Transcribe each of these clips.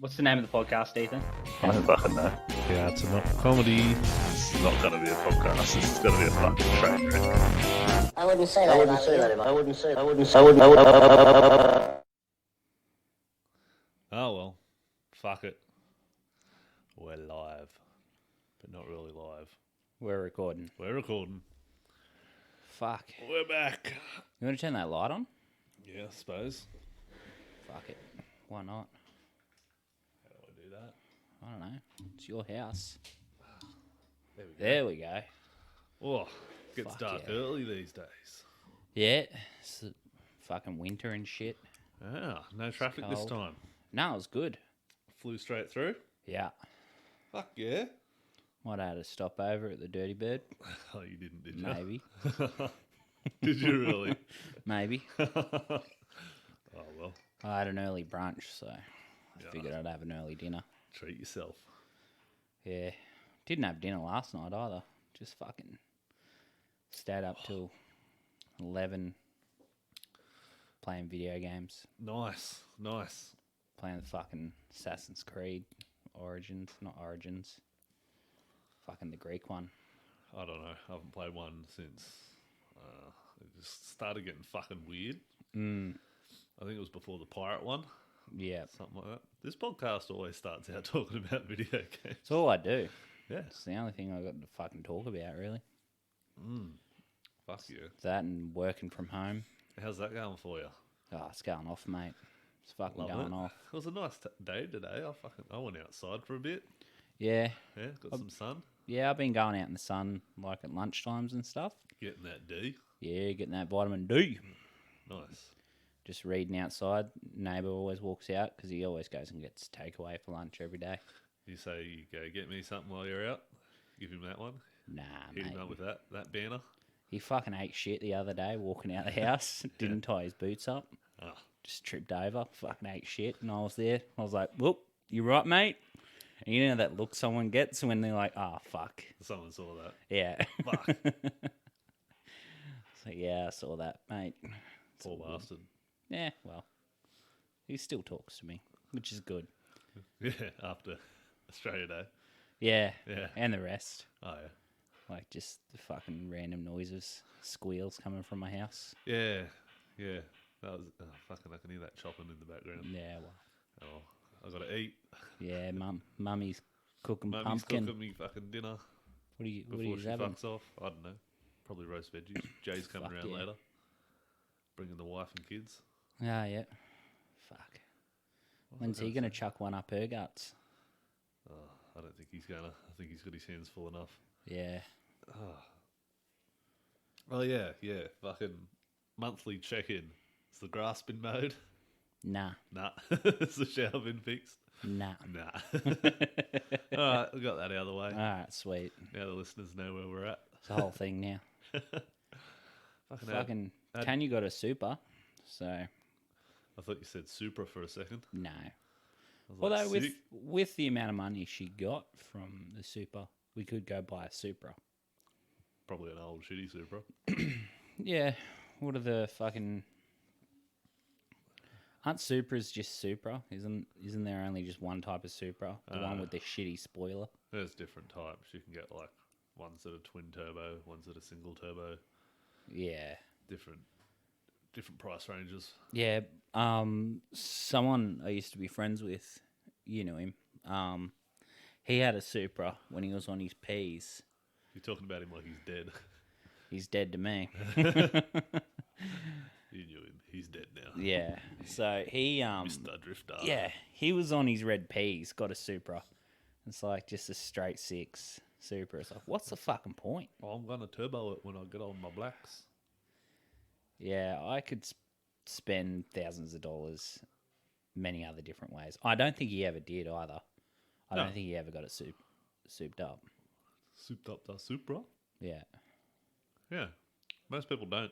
What's the name of the podcast, Ethan? I don't fucking know. Yeah, it's not comedy. It's not going to be a podcast. It's going to be a fucking train wreck. I wouldn't say that. Oh well, fuck it. We're live, but not really live. We're recording. We're recording. Fuck. We're back. You want to turn that light on? Yeah, I suppose. Fuck it. Why not? How do I do that? I don't know. It's your house. There we go. There we go. Oh, gets Fuck dark yeah. early these days. Yeah. It's fucking winter and shit. Ah, no traffic this cold. time. No, it was good. Flew straight through. Yeah. Fuck yeah. Might have had a stop over at the Dirty Bird. Oh, you didn't, did you? Maybe. Did you really? Maybe. Oh well, I had an early brunch, so I figured I'd have an early dinner. treat yourself. Yeah. Didn't have dinner last night either. Just fucking stayed up till 11 playing video games. Nice, nice. Playing the fucking Assassin's Creed Origins. Not Origins. Fucking the Greek one. I don't know. I haven't played one since it just started getting fucking weird. I think it was before the pirate one, Yeah. something like that. This podcast always starts out talking about video games. It's all I do. Yeah. It's the only thing I got to fucking talk about, really. Fuck you. That and working from home. How's that going for you? Oh, it's going off, mate. It's fucking Love going it. off. It was a nice day today. I went outside for a bit. Yeah. Yeah, got some sun. Yeah, I've been going out in the sun, like at lunchtimes and stuff. Getting that D. Yeah, getting that vitamin D. Nice. Just reading outside. Neighbour always walks out because he always goes and gets takeaway for lunch every day. You say you go get me something while you're out. Give him that one. Nah, Hit mate. him up with that banner. He fucking ate shit the other day walking out the house. Didn't tie his boots up. Ah, Just tripped over. Fucking ate shit. And I was there. I was like, whoop, you right, mate? And you know that look someone gets when they're like, oh, fuck. someone saw that. Yeah. Fuck. So, yeah, I saw that, mate. Poor bastard. Yeah, well, he still talks to me, which is good. Yeah, after Australia Day. Yeah. Yeah. And the rest. Oh, yeah. Like, just the fucking random noises, squeals coming from my house. Yeah, yeah. That was fucking. I can hear that chopping in the background. Yeah, well, Oh, I gotta eat. yeah, mummy's cooking Mummy's pumpkin. cooking me fucking dinner What are you before she having? fucks off. I don't know. Probably roast veggies. Jay's coming Fuck around yeah. later, bringing the wife and kids. Ah, yeah. Fuck. When's he going to chuck one up her guts? I don't think he's gonna. I think he's got his hands full enough. Yeah. Oh yeah, yeah. Fucking monthly check-in. Has the grass been mowed? Nah. Nah. Has the shower been fixed? Nah. Nah. All right, we got that out of the way. All right, sweet. Now the listeners know where we're at. It's the whole thing now. Fucking Tanya got a super, so I thought you said Supra for a second. no. I was like, Although sick. with the amount of money she got from the super, we could go buy a Supra. Probably an old shitty Supra. Yeah. What are the fucking... Aren't Supras just Supra? Isn't there only just one type of Supra? The one with the shitty spoiler? There's different types. You can get like ones that are twin turbo, ones that are single turbo. Yeah. Different price ranges. Yeah. Someone I used to be friends with, you know him. He had a Supra when he was on his P's. You're talking about him like he's dead. He's dead to me. You knew him. He's dead now. Yeah. So he Mr. Drifter. yeah, he was on his red P's, got a Supra. It's like just a straight six Supra. It's like, what's the fucking point? Well, I'm gonna turbo it when I get on my blacks. Yeah, I could spend thousands of dollars many other different ways. I don't think he ever did either. I No. don't think he ever got it souped up. Souped up the Supra. Yeah. Yeah, most people don't.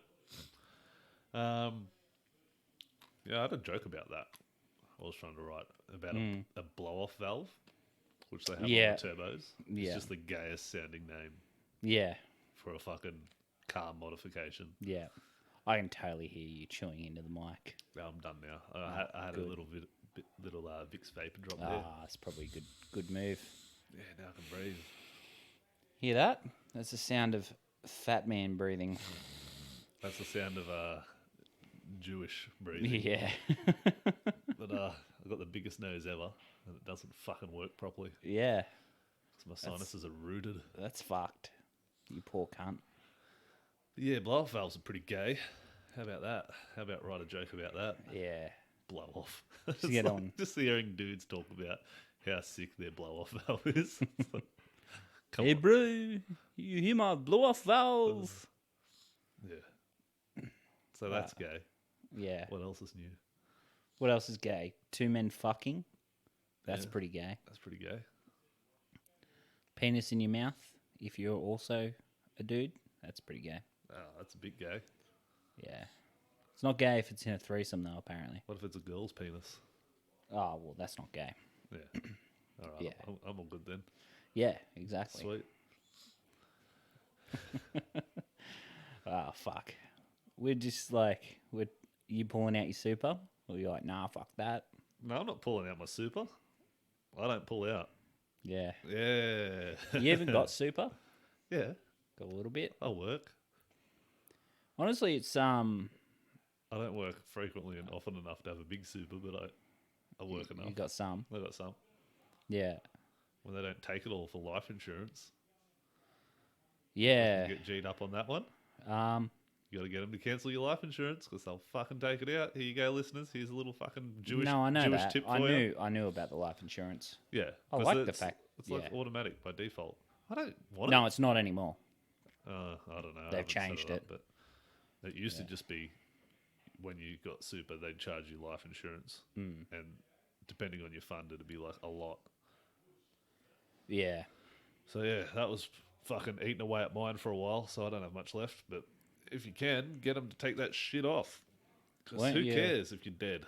Yeah, I had a joke about that. I was trying to write about a blow-off valve, which they have Yeah. on the turbos. Yeah. It's just the gayest sounding name Yeah. for a fucking car modification. Yeah. I can totally hear you chewing into the mic. I'm done now. I had a good. little bit little Vicks vapor drop there. Ah, it's probably a good move. Yeah, now I can breathe. Hear that? That's the sound of fat man breathing. That's the sound of Jewish breathing. Yeah. But I've got the biggest nose ever, and it doesn't fucking work properly. Yeah. 'Cause my sinuses are rooted. That's fucked. You poor cunt. But yeah, blow off valves are pretty gay. How about that? How about write a joke about that? Yeah. Blow off. Get on. Just hearing dudes talk about how sick their blow off valve is. It's like, come Hey, on. bro, you hear my blow off valve? Yeah. So that's gay. Yeah. What else is new? What else is gay? Two men fucking. That's Yeah. pretty gay. That's pretty gay. Penis in your mouth, if you're also a dude, that's pretty gay. Oh, that's a bit gay. Yeah. It's not gay if it's in a threesome, though, apparently. What if it's a girl's penis? Oh, well, that's not gay. Yeah. All right. Yeah. I'm all good then. Yeah, exactly. Sweet. Oh, fuck. We're just like, you pulling out your super? Or you're like, nah, fuck that. No, I'm not pulling out my super. I don't pull out. Yeah. Yeah. You haven't got super? Yeah. Got a little bit. I'll work. Honestly, it's I don't work frequently and often enough to have a big super, but I work enough. you got some. I got some. Yeah. When they don't take it all for life insurance, Yeah. you get G'd up on that one. Um You got to get them to cancel your life insurance because they'll fucking take it out. Here you go, listeners. Here's a little fucking Jewish no, I know Jewish that. tip for I you. knew about the life insurance. Yeah, I 'cause like the it's- fact- it's like yeah. automatic by default. I don't want No, it's not anymore. it. I don't know. I They've haven't set changed up, it. but it used to just be when you got super, they'd charge you life insurance, and depending on your fund, it'd be like a lot. Yeah. So yeah, that was fucking eating away at mine for a while. So I don't have much left, but if you can, get them to take that shit off. Because Weren't who you- cares if you're dead?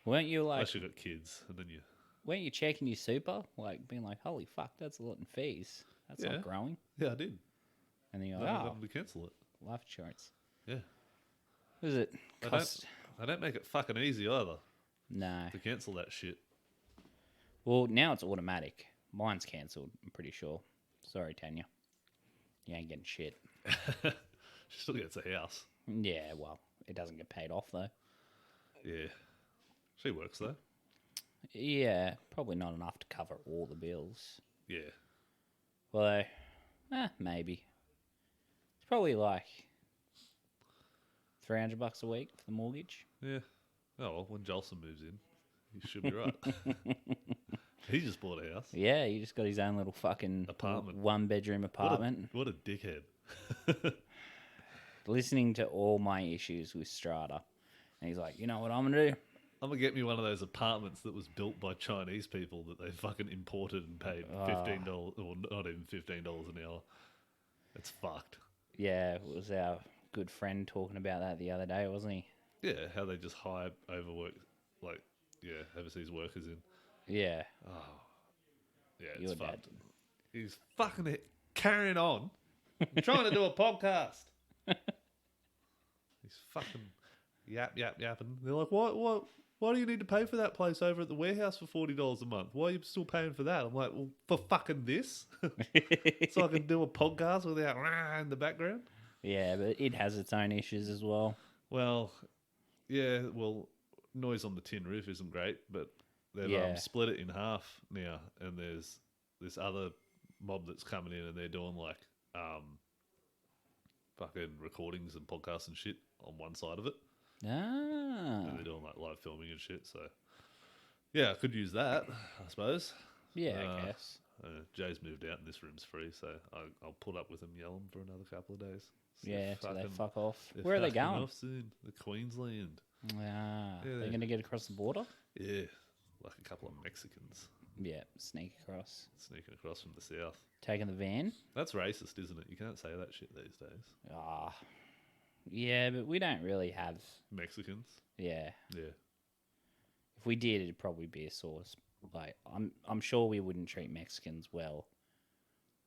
Weren't you like Unless you've got kids, and then you. weren't you checking your super? Like being like, holy fuck, that's a lot in fees. That's Yeah. not growing. Yeah, I did. And then you're I like, got oh, them to cancel it. life insurance. Yeah. What is it? They Cost? They don't make it fucking easy either No. to cancel that shit. Well, now it's automatic. Mine's cancelled, I'm pretty sure. Sorry, Tanya. You ain't getting shit. She still gets a house. Yeah, well, it doesn't get paid off, though. Yeah. She works though. Yeah, probably not enough to cover all the bills. Yeah. Although, maybe. It's probably like $300 a week for the mortgage. Yeah. Oh, well, when Jolson moves in, he should be right. He just bought a house. Yeah, he just got his own little fucking Apartment. one-bedroom apartment. What a dickhead. Listening to all my issues with Strata. And he's like, you know what I'm going to do? I'm going to get me one of those apartments that was built by Chinese people that they fucking imported and paid $15, or not even $15 an hour. It's fucked. Yeah, it was our good friend talking about that the other day, wasn't he? Yeah, how they just hire overseas workers in. Yeah. Yeah, it's Your dad. fucked. He's fucking carrying on. I'm trying to do a podcast. He's fucking yapping. They're like, why do you need to pay for that place over at the warehouse for $40 a month? Why are you still paying for that? I'm like, well, for fucking this? So I can do a podcast without in the background? Yeah, but it has its own issues as well. Well, yeah, noise on the tin roof isn't great, but they've Yeah. split it in half now, and there's this other mob that's coming in, and they're doing like fucking recordings and podcasts and shit on one side of it, Ah. and they're doing like live filming and shit. So yeah, I could use that, I suppose. Yeah, I guess. Jay's moved out, and this room's free, so I'll put up with him yelling for another couple of days. So Yeah, so they fucking- fuck off. they're Where are they fucking going? off soon. The Queensland. Ah, Yeah, they're they- going to get across the border? Yeah, like a couple of Mexicans Yeah, sneak across. sneaking across from the south. Taking the van? That's racist, isn't it? You can't say that shit these days. Ah. Yeah, but we don't really have... Mexicans. Yeah. Yeah. If we did, it'd probably be a source. Like, I'm sure we wouldn't treat Mexicans well.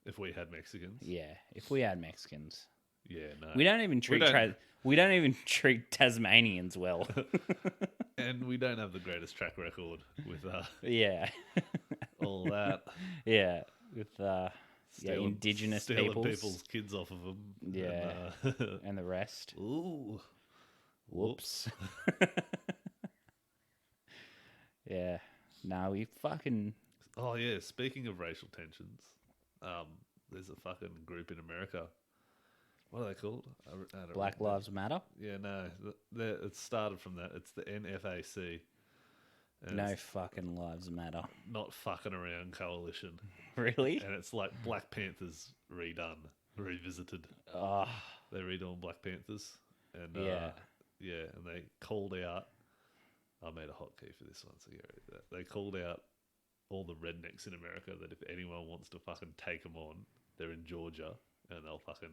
If we had Mexicans. Yeah, if we had Mexicans. Yeah, no. We don't even treat we don't even treat Tasmanians well. And we don't have the greatest track record with Yeah. all that. Yeah. With indigenous stealing peoples. people's kids off of them. Yeah. And, And the rest. ooh. Whoops. Yeah. No, we fucking... Oh, yeah. Speaking of racial tensions, there's a fucking group in America. What are they called? I don't Black remember. Lives Matter? Yeah, no. It started from that. It's the NFAC. And No it's fucking lives matter. Not fucking around coalition. Really? And it's like Black Panthers revisited. Oh, They're redoing Black Panthers. And Yeah. and they called out. I made a hotkey for this one, so get ready for that. They called out all the rednecks in America that if anyone wants to fucking take them on, they're in Georgia and they'll fucking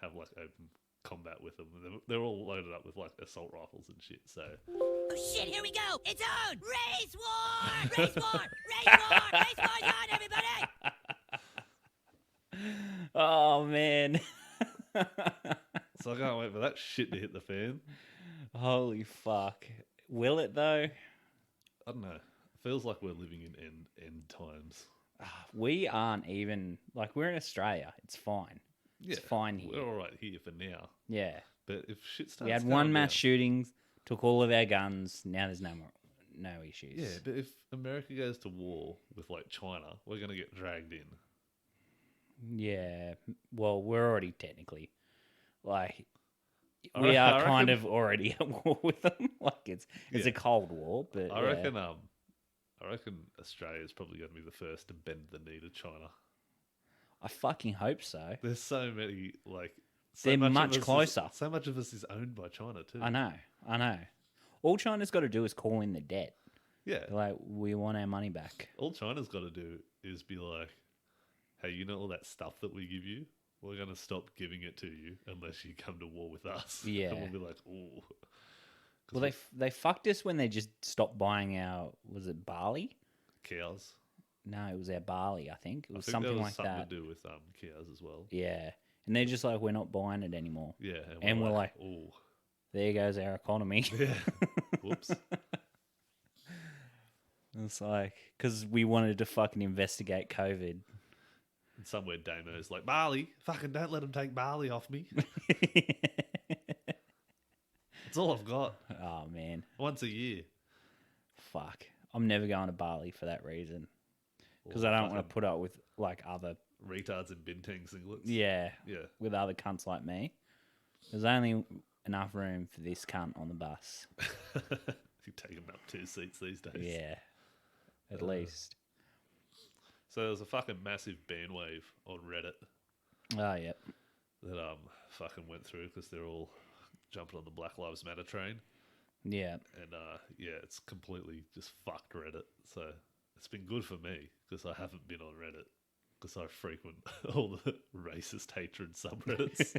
have like open combat with them. They're all loaded up with like assault rifles and shit. So Oh shit, here we go! It's on! Race war! Race war! Race war! Race war's on, everybody! oh man. I can't wait for that shit to hit the fan. Holy fuck. Will it though? I don't know. It feels like we're living in end times. We aren't even like we're in Australia. It's fine. It's fine here. We're all right here for now. Yeah. But if shit starts, We had going one mass down- shootings, took all of our guns. Now there's no issues. Yeah, but if America goes to war with like China, we're gonna get dragged in. Yeah. Well, we're already technically like I we re- are I kind reckon- of already at war with them. Like it's Yeah. a cold war, but I yeah. reckon Australia is probably going to be the first to bend the knee to China. I fucking hope so. There's so many like so They're much of much us closer. so much of us is owned by China too. I know. All China's got to do is call in the debt. Yeah, Like, we want our money back. all China's got to do is be like, "Hey, you know all that stuff that we give you? We're going to stop giving it to you unless you come to war with us." Yeah. and we'll be like, "Ooh." Well, they fucked us when they just stopped buying our, was it barley? Cows. No, it was our barley, I think. It I was think something there was like something that. to do with cows as well. Yeah. And they're just like, we're not buying it anymore. Yeah, And we're like, "Ooh, there goes our economy. yeah, whoops." It's like, because we wanted to fucking investigate COVID. And somewhere Damo's like, "Barley, fucking don't let them take barley off me." That's all I've got. Oh, man. Once a year. Fuck. I'm never going to Bali for that reason. Because Or I don't want fucking to put up with, like, other, retards in bintang singlets. yeah, Yeah. with other cunts like me. There's only enough room for this cunt on the bus. You take them up 2 seats these days. Yeah. At least. So there was a fucking massive ban wave on Reddit Oh, yep. that fucking went through because they're all jumping on the Black Lives Matter train. Yeah. And yeah, it's completely just fucked Reddit. So it's been good for me because I haven't been on Reddit because I frequent all the racist hatred subreddits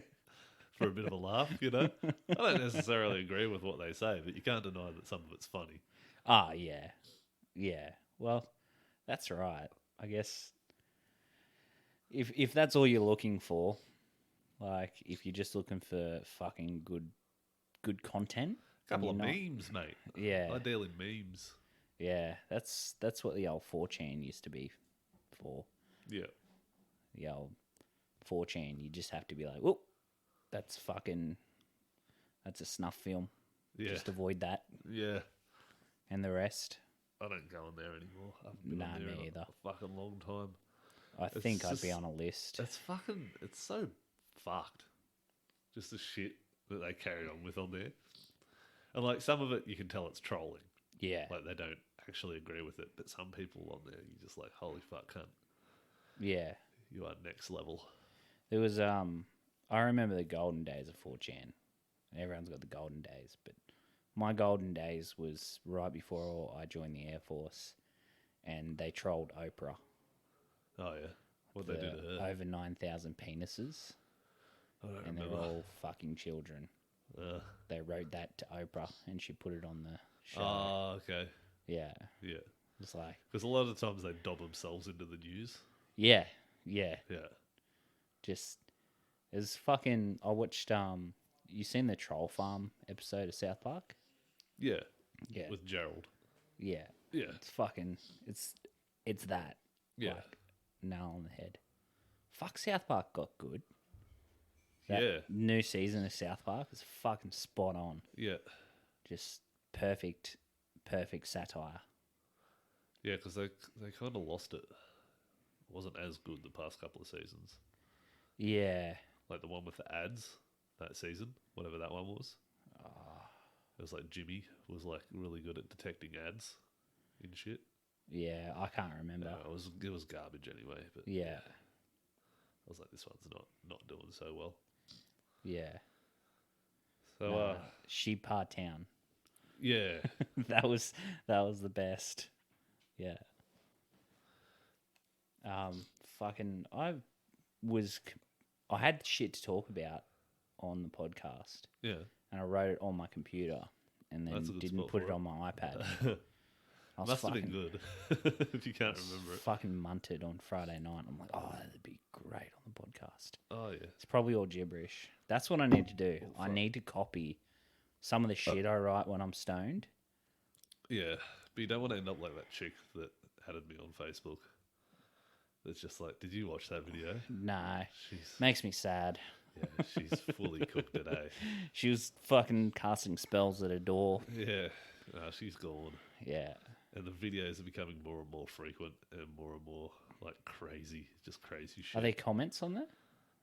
for a bit of a laugh, you know? I don't necessarily agree with what they say, but you can't deny that some of it's funny. Ah, yeah. Yeah. Well, that's right. I guess if that's all you're looking for, like if you're just looking for fucking good content, then Couple of you're not. memes, mate. Yeah. I deal in memes. Yeah, that's what the old 4chan used to be for. Yeah. The old 4chan, you just have to be like, whoop, that's a snuff film. Yeah. Just avoid that Yeah. and the rest. I don't go on there anymore. I haven't been Nah, on there me in either. a fucking long time. I It's think I'd be just- on a list. It's so fucked. Just the shit that they carry on with on there. And like some of it you can tell it's trolling. Yeah. Like they don't actually agree with it. But some people on there you're just like, holy fuck cunt. Yeah. You are next level. There was I remember the golden days of 4chan. Everyone's got the golden days, but my golden days was right before I joined the Air Force, and they trolled Oprah. Oh yeah. What they do to her. Over 9,000 penises, I don't and they remember. were all fucking children. They wrote that to Oprah, and she put it on the show. Oh, okay. Yeah, Yeah. it's like Because a lot of times they dob themselves into the news. yeah, Yeah. just It's fucking. I watched. You seen the Troll Farm episode of South Park? Yeah, Yeah. with Gerald. Yeah. Yeah, It's fucking. It's that. yeah, Like, nail on the head. Fuck, South Park got good. That yeah, new season of South Park is fucking spot on. yeah, Just perfect satire. yeah. Because they kind of lost it. It wasn't as good the past couple of seasons. Yeah. Like the one with the ads that season, whatever that one was. It was like Jimmy was like really good at detecting ads and shit. Yeah, I can't remember. No, it was garbage anyway. But Yeah. I was like, this one's not doing so well. Yeah. So Nah, Sheep Heart Town. yeah, that was the best. Yeah. Fucking I had shit to talk about on the podcast, yeah. and I wrote it on my computer and then That's a good didn't spot put for it it. on my iPad. I was Must have fucking been good if you can't remember it. fucking munted on Friday night. I'm like, oh, that'd be great on the podcast. Oh yeah, It's probably all gibberish. That's what I need to do. I fuck. need to copy some of the shit I write when I'm stoned. yeah. But you don't want to end up like that chick that added me on Facebook. It's just like, did you watch that video? No, She's makes me sad. yeah, she's fully cooked today. She was fucking casting spells at a door. Yeah, she's gone. Yeah. And the videos are becoming more and more frequent and more like crazy, just crazy shit. Are there comments on that?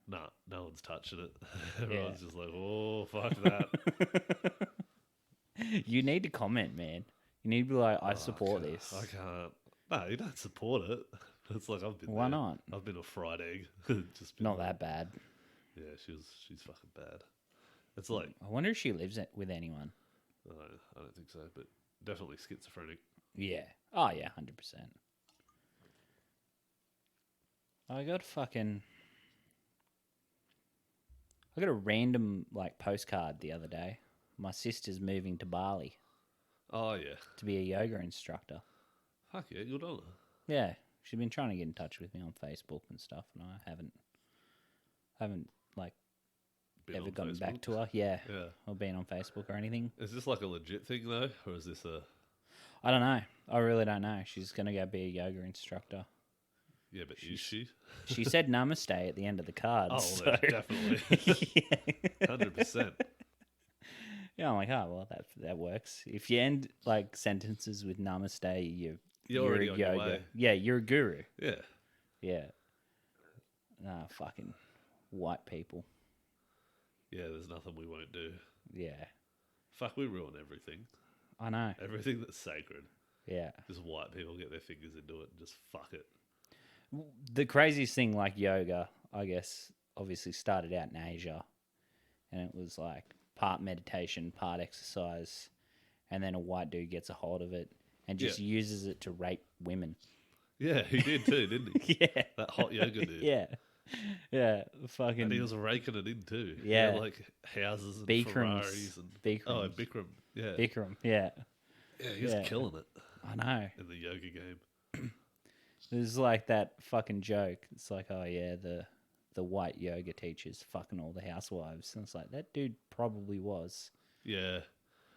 Nah, no one's touching it. Everyone's just like, oh, fuck that. You need to comment, man. You need to be like, I Oh, support I this. I can't. No, you don't support it. It's like I've been. Why there. not? I've been a fried egg. Just been Not like- that bad. Yeah, she's fucking bad. It's like I wonder if she lives with anyone. I don't think so, but definitely schizophrenic. Yeah. Oh, yeah, 100%. I got a random, like, postcard the other day. My sister's moving to Bali Oh yeah, to be a yoga instructor. fuck yeah, good on her. Yeah. She's been trying to get in touch with me on Facebook and stuff, and I haven't like, Been ever on gotten back Facebook. to her. Yeah. Yeah, Or been on Facebook or anything. is this like a legit thing though, or is this a? I don't know. I really don't know. She's going to go be a yoga instructor. Yeah, but is she? She said namaste at the end of the card. Oh, so- well, definitely, yeah. 100%. Yeah, I'm like, oh, well, that works. If you end like sentences with namaste, you're already a on your yoga. way. Yeah, you're a guru. Yeah, Yeah. Nah, fucking white people. yeah. There's nothing we won't do. Yeah. Fuck, we ruin everything. I know. Everything that's sacred. Yeah. Just white people get their fingers into it and just fuck it. The craziest thing, like yoga, I guess, obviously started out in Asia, and it was like part meditation, part exercise, and then a white dude gets a hold of it and just uses it to rape women. Yeah, he did too, didn't he? Yeah. That hot yoga dude. Yeah. Yeah. Fucking. And he was raking it in too. Yeah. He had, like houses and Bikrams. Ferraris and Bikrams. Bikram. Yeah. Bikram. Yeah. Yeah, he was Yeah. killing it I know. in the yoga game. There's like that fucking joke. It's like, oh yeah, the white yoga teacher's fucking all the housewives. And it's like, that dude probably was. Yeah.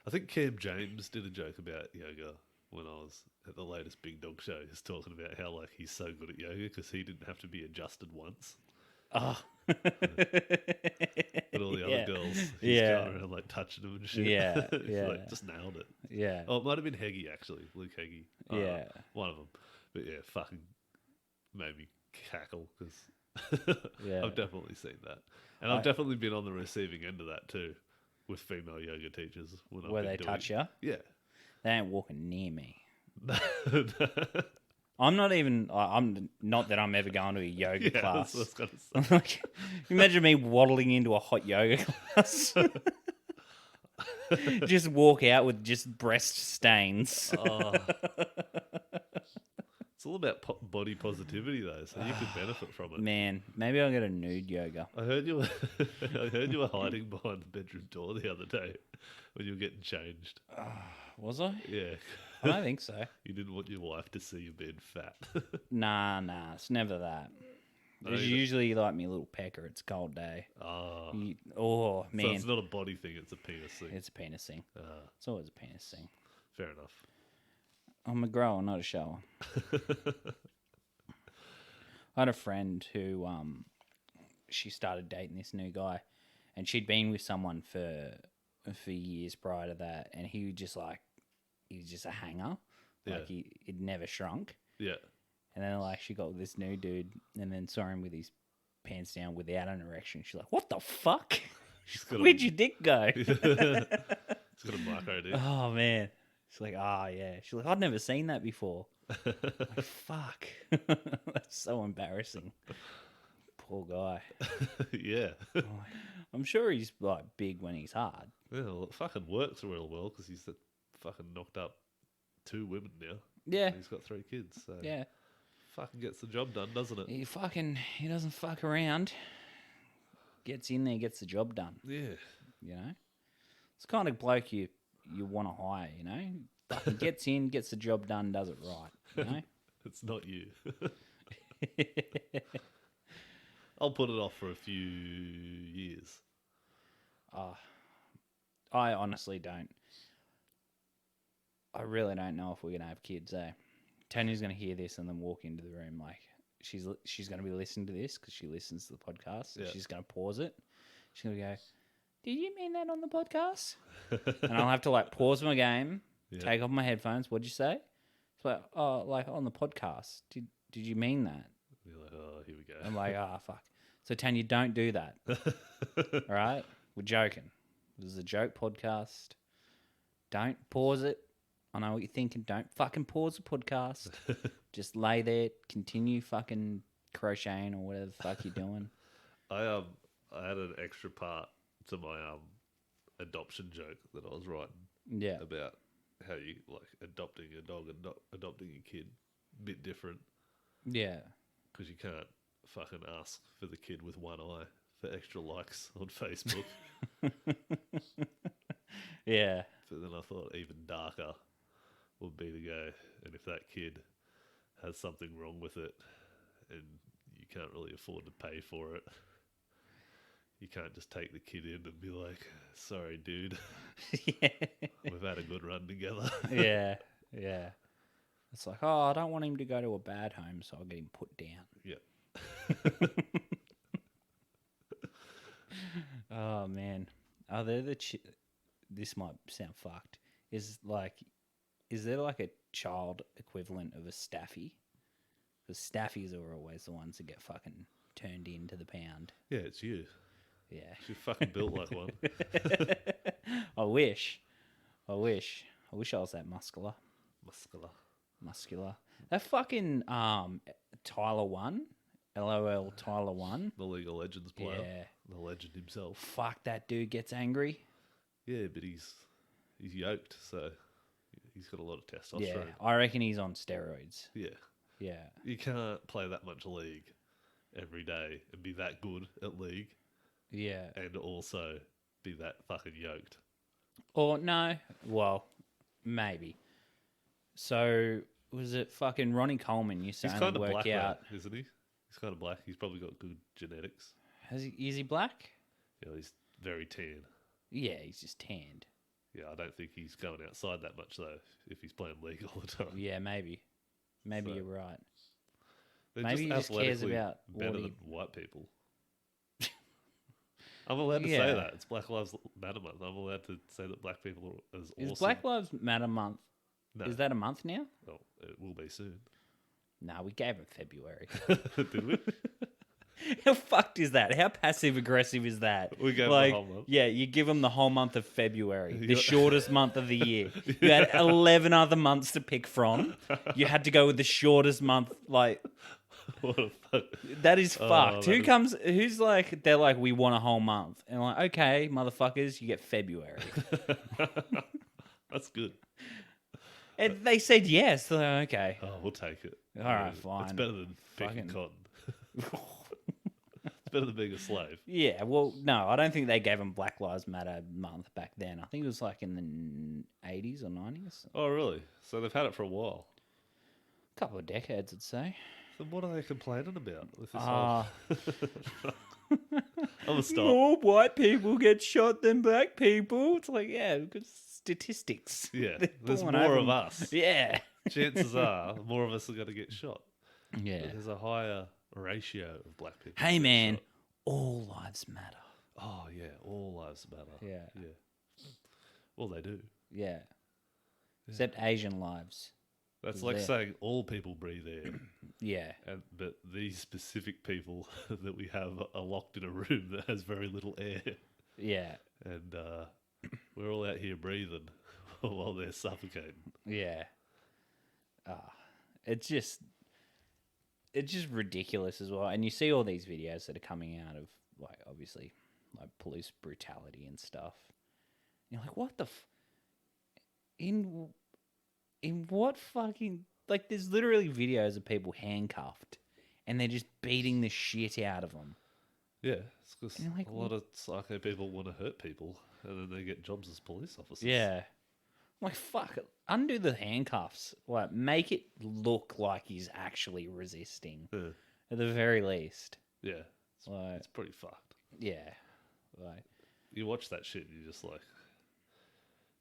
I think Cam James did a joke about yoga when I was at the latest Big Dog show. He's talking about how like he's so good at yoga because he didn't have to be adjusted once. Oh. But all the Yeah. other girls, he's Yeah. going around like touching them and shit. Yeah, He's, yeah. like, just nailed it. Yeah. Oh, it might have been Heggie actually, Luke Heggie. Yeah. One of them. But yeah, fucking made me cackle because Yeah. I've definitely seen that, and I've definitely been on the receiving end of that too, with female yoga teachers when I've Where been they doing- touch you. Yeah. They ain't walking near me. I'm not even. I'm not that I'm ever going to a yoga Yeah, class. that's what I was gonna say. Like, imagine me waddling into a hot yoga class. Just walk out with just breast stains. Oh. It's all about body positivity though, so you could benefit from it. Man, maybe I'll get a nude yoga. I heard you were hiding behind the bedroom door the other day when you were getting changed. Was I? Yeah. I don't think so. You didn't want your wife to see you being fat. Nah, it's never that. There's usually like me little pecker. It's a cold day. Oh. Oh, So man. it's not a body thing, it's a penis thing. It's a penis thing. Ah, It's always a penis thing. fair enough. I'm a grower, not a shower. I had a friend who she started dating this new guy, and she'd been with someone for years prior to that, and he was just a hanger. Like he'd never shrunk. Yeah. And then like she got with this new dude, and then saw him with his pants down without an erection. She's like, "What the fuck? Where'd your dick go?" It's got a micro dick. Oh man. She's like, "Oh yeah." She's like, "I'd never seen that before." Like, fuck. That's so embarrassing. Poor guy. Yeah. I'm sure he's like big when he's hard. Yeah, well, it fucking works real well because he's fucking knocked up 2 women now. Yeah. And he's got 3 kids. So Yeah. fucking gets the job done, doesn't it? He doesn't fuck around. Gets in there, gets the job done. Yeah. You know? It's the kind of bloke you want to hire, you know? Fucking gets in, gets the job done, does it right, you know? It's not you. I'll put it off for a few years. I honestly don't. I really don't know if we're going to have kids, eh? Tanya's going to hear this and then walk into the room like she's going to be listening to this because she listens to the podcast. So she's going to pause it. She's going to go, "Did you mean that on the podcast?" And I'll have to like pause my game, take off my headphones. What'd you say? It's like, "Oh, like on the podcast. Did you mean that?" You're like, oh, here we go. I'm like, "Ah, fuck." So Tanya, don't do that. All right? We're joking. This is a joke podcast. Don't pause it. I know what you're thinking. Don't fucking pause the podcast. Just lay there, continue fucking crocheting or whatever the fuck you're doing. I had an extra part to my adoption joke that I was writing. Yeah. About how you like adopting a dog and not adopting a kid. Bit different Yeah. because you can't fucking ask for the kid with one eye for extra likes on Facebook. Yeah. But then I thought even darker would be to go, and if that kid has something wrong with it and you can't really afford to pay for it, you can't just take the kid in and be like, "Sorry, dude, Yeah. we've had a good run together." Yeah. Yeah. It's like, oh, I don't want him to go to a bad home, so I'll get him put down. Yeah. Oh, man. Are there this might sound fucked. Is there like a child equivalent of a staffy? Because staffies are always the ones that get fucking turned into the pound. Yeah, it's you. Yeah. You're fucking built like one. I wish I was that muscular. That fucking Tyler 1, LOL Tyler 1. The League of Legends player. Yeah. The legend himself. Fuck, that dude gets angry. Yeah, but he's yoked, so he's got a lot of testosterone. Yeah, I reckon he's on steroids. Yeah. Yeah. You can't play that much League every day and be that good at League Yeah. and also be that fucking yoked. Or no, well, maybe. So was it fucking Ronnie Coleman used to He's only kind of work black, out? though, isn't he? He's kind of black. He's probably got good genetics. Is he black? Yeah, he's very tan. Yeah, he's just tanned. Yeah, I don't think he's going outside that much, though, if he's playing League all the time. Yeah, maybe. Maybe So- you're right. They're Maybe he just cares athletically about better what he- than white people. I'm allowed to Yeah. say that. It's Black Lives Matter month. I'm allowed to say that black people are as awesome. Is Black Lives Matter month? No. Is that a month now? Well, it will be soon. No, we gave him February. Did we? How fucked is that? How passive aggressive is that? We gave him the like, whole month. yeah, you give them the whole month of February, the Yeah. shortest month of the year. You had 11 other months to pick from. You had to go with the shortest month. Like, What a fuck. that is fucked. that Who's like, they're like, we want a whole month. And I'm like, okay, motherfuckers, you get February. That's good. And they said yes. So, okay. Oh, we'll take it. All right, It's fine. better than picking Fucking- cotton. It's better than being a slave. Yeah, well, no, I don't think they gave them Black Lives Matter month back then. I think it was like in the 80s or 90s. Oh, really? So they've had it for a while. A couple of decades, I'd say. Then what are they complaining about with this Ah, whole... I'm gonna stop. more white people get shot than black people. It's like, yeah, because statistics. Yeah, They're there's pulling more over of them. us. Yeah. Chances are more of us are going to get shot. Yeah. There's a higher ratio of black people. Hey, getting man, shot. all lives matter. Oh yeah, all lives matter. Yeah. Yeah. Well, they do. Yeah. Except Asian lives. That's Is like there. saying all people breathe air, Yeah. but these specific people that we have are locked in a room that has very little air, Yeah. and we're all out here breathing while they're suffocating. Yeah. It's just ridiculous as well. And you see all these videos that are coming out of, like, obviously, like police brutality and stuff. You're like, what the in what fucking, like, there's literally videos of people handcuffed and they're just beating the shit out of them. Yeah, it's because And you're like, a lot of psycho people want to hurt people, and then they get jobs as police officers. Yeah. I'm like, fuck it. Undo the handcuffs. Like, make it look like he's actually resisting. Yeah. At the very least. Yeah, Like, it's pretty fucked. yeah. Like, You watch that shit, and you're just like,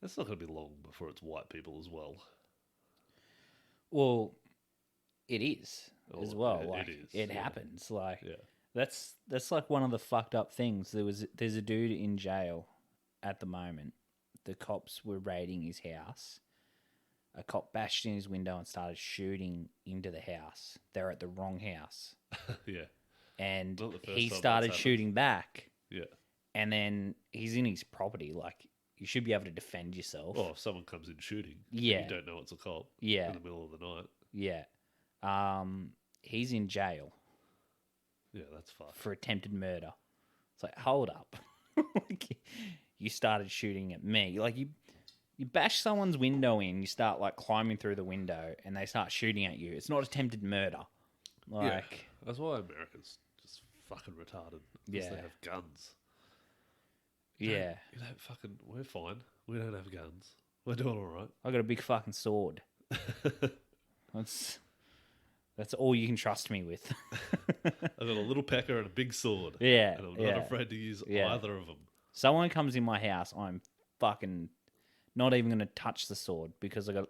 it's not going to be long before it's white people as well. well, it is as Oh, well. it Like, is, it yeah. happens. Like, Yeah. that's like one of the fucked up things. There's a dude in jail at the moment. The cops were raiding his house. A cop bashed in his window and started shooting into the house. They're at the wrong house. Yeah. And Not the first he time started that's happened. shooting back. Yeah. And then he's in his property. Like, you should be able to defend yourself. Or if someone comes in shooting, and Yeah. you don't know it's a cop Yeah. in the middle of the night. Yeah. He's in jail Yeah, that's fucked. for attempted murder. It's like, hold up. Like, you started shooting at me. Like, you bash someone's window in, you start, like, climbing through the window, and they start shooting at you. It's not attempted murder. Like, Yeah. That's why America's just fucking retarded. Because Yeah. they have guns. yeah. You don't fucking... We're fine. We don't have guns. We're doing all right. I got a big fucking sword. That's all you can trust me with. I've got a little pecker and a big sword. Yeah, And I'm yeah. not afraid to use Yeah. either of them. Someone comes in my house, I'm fucking not even going to touch the sword because I got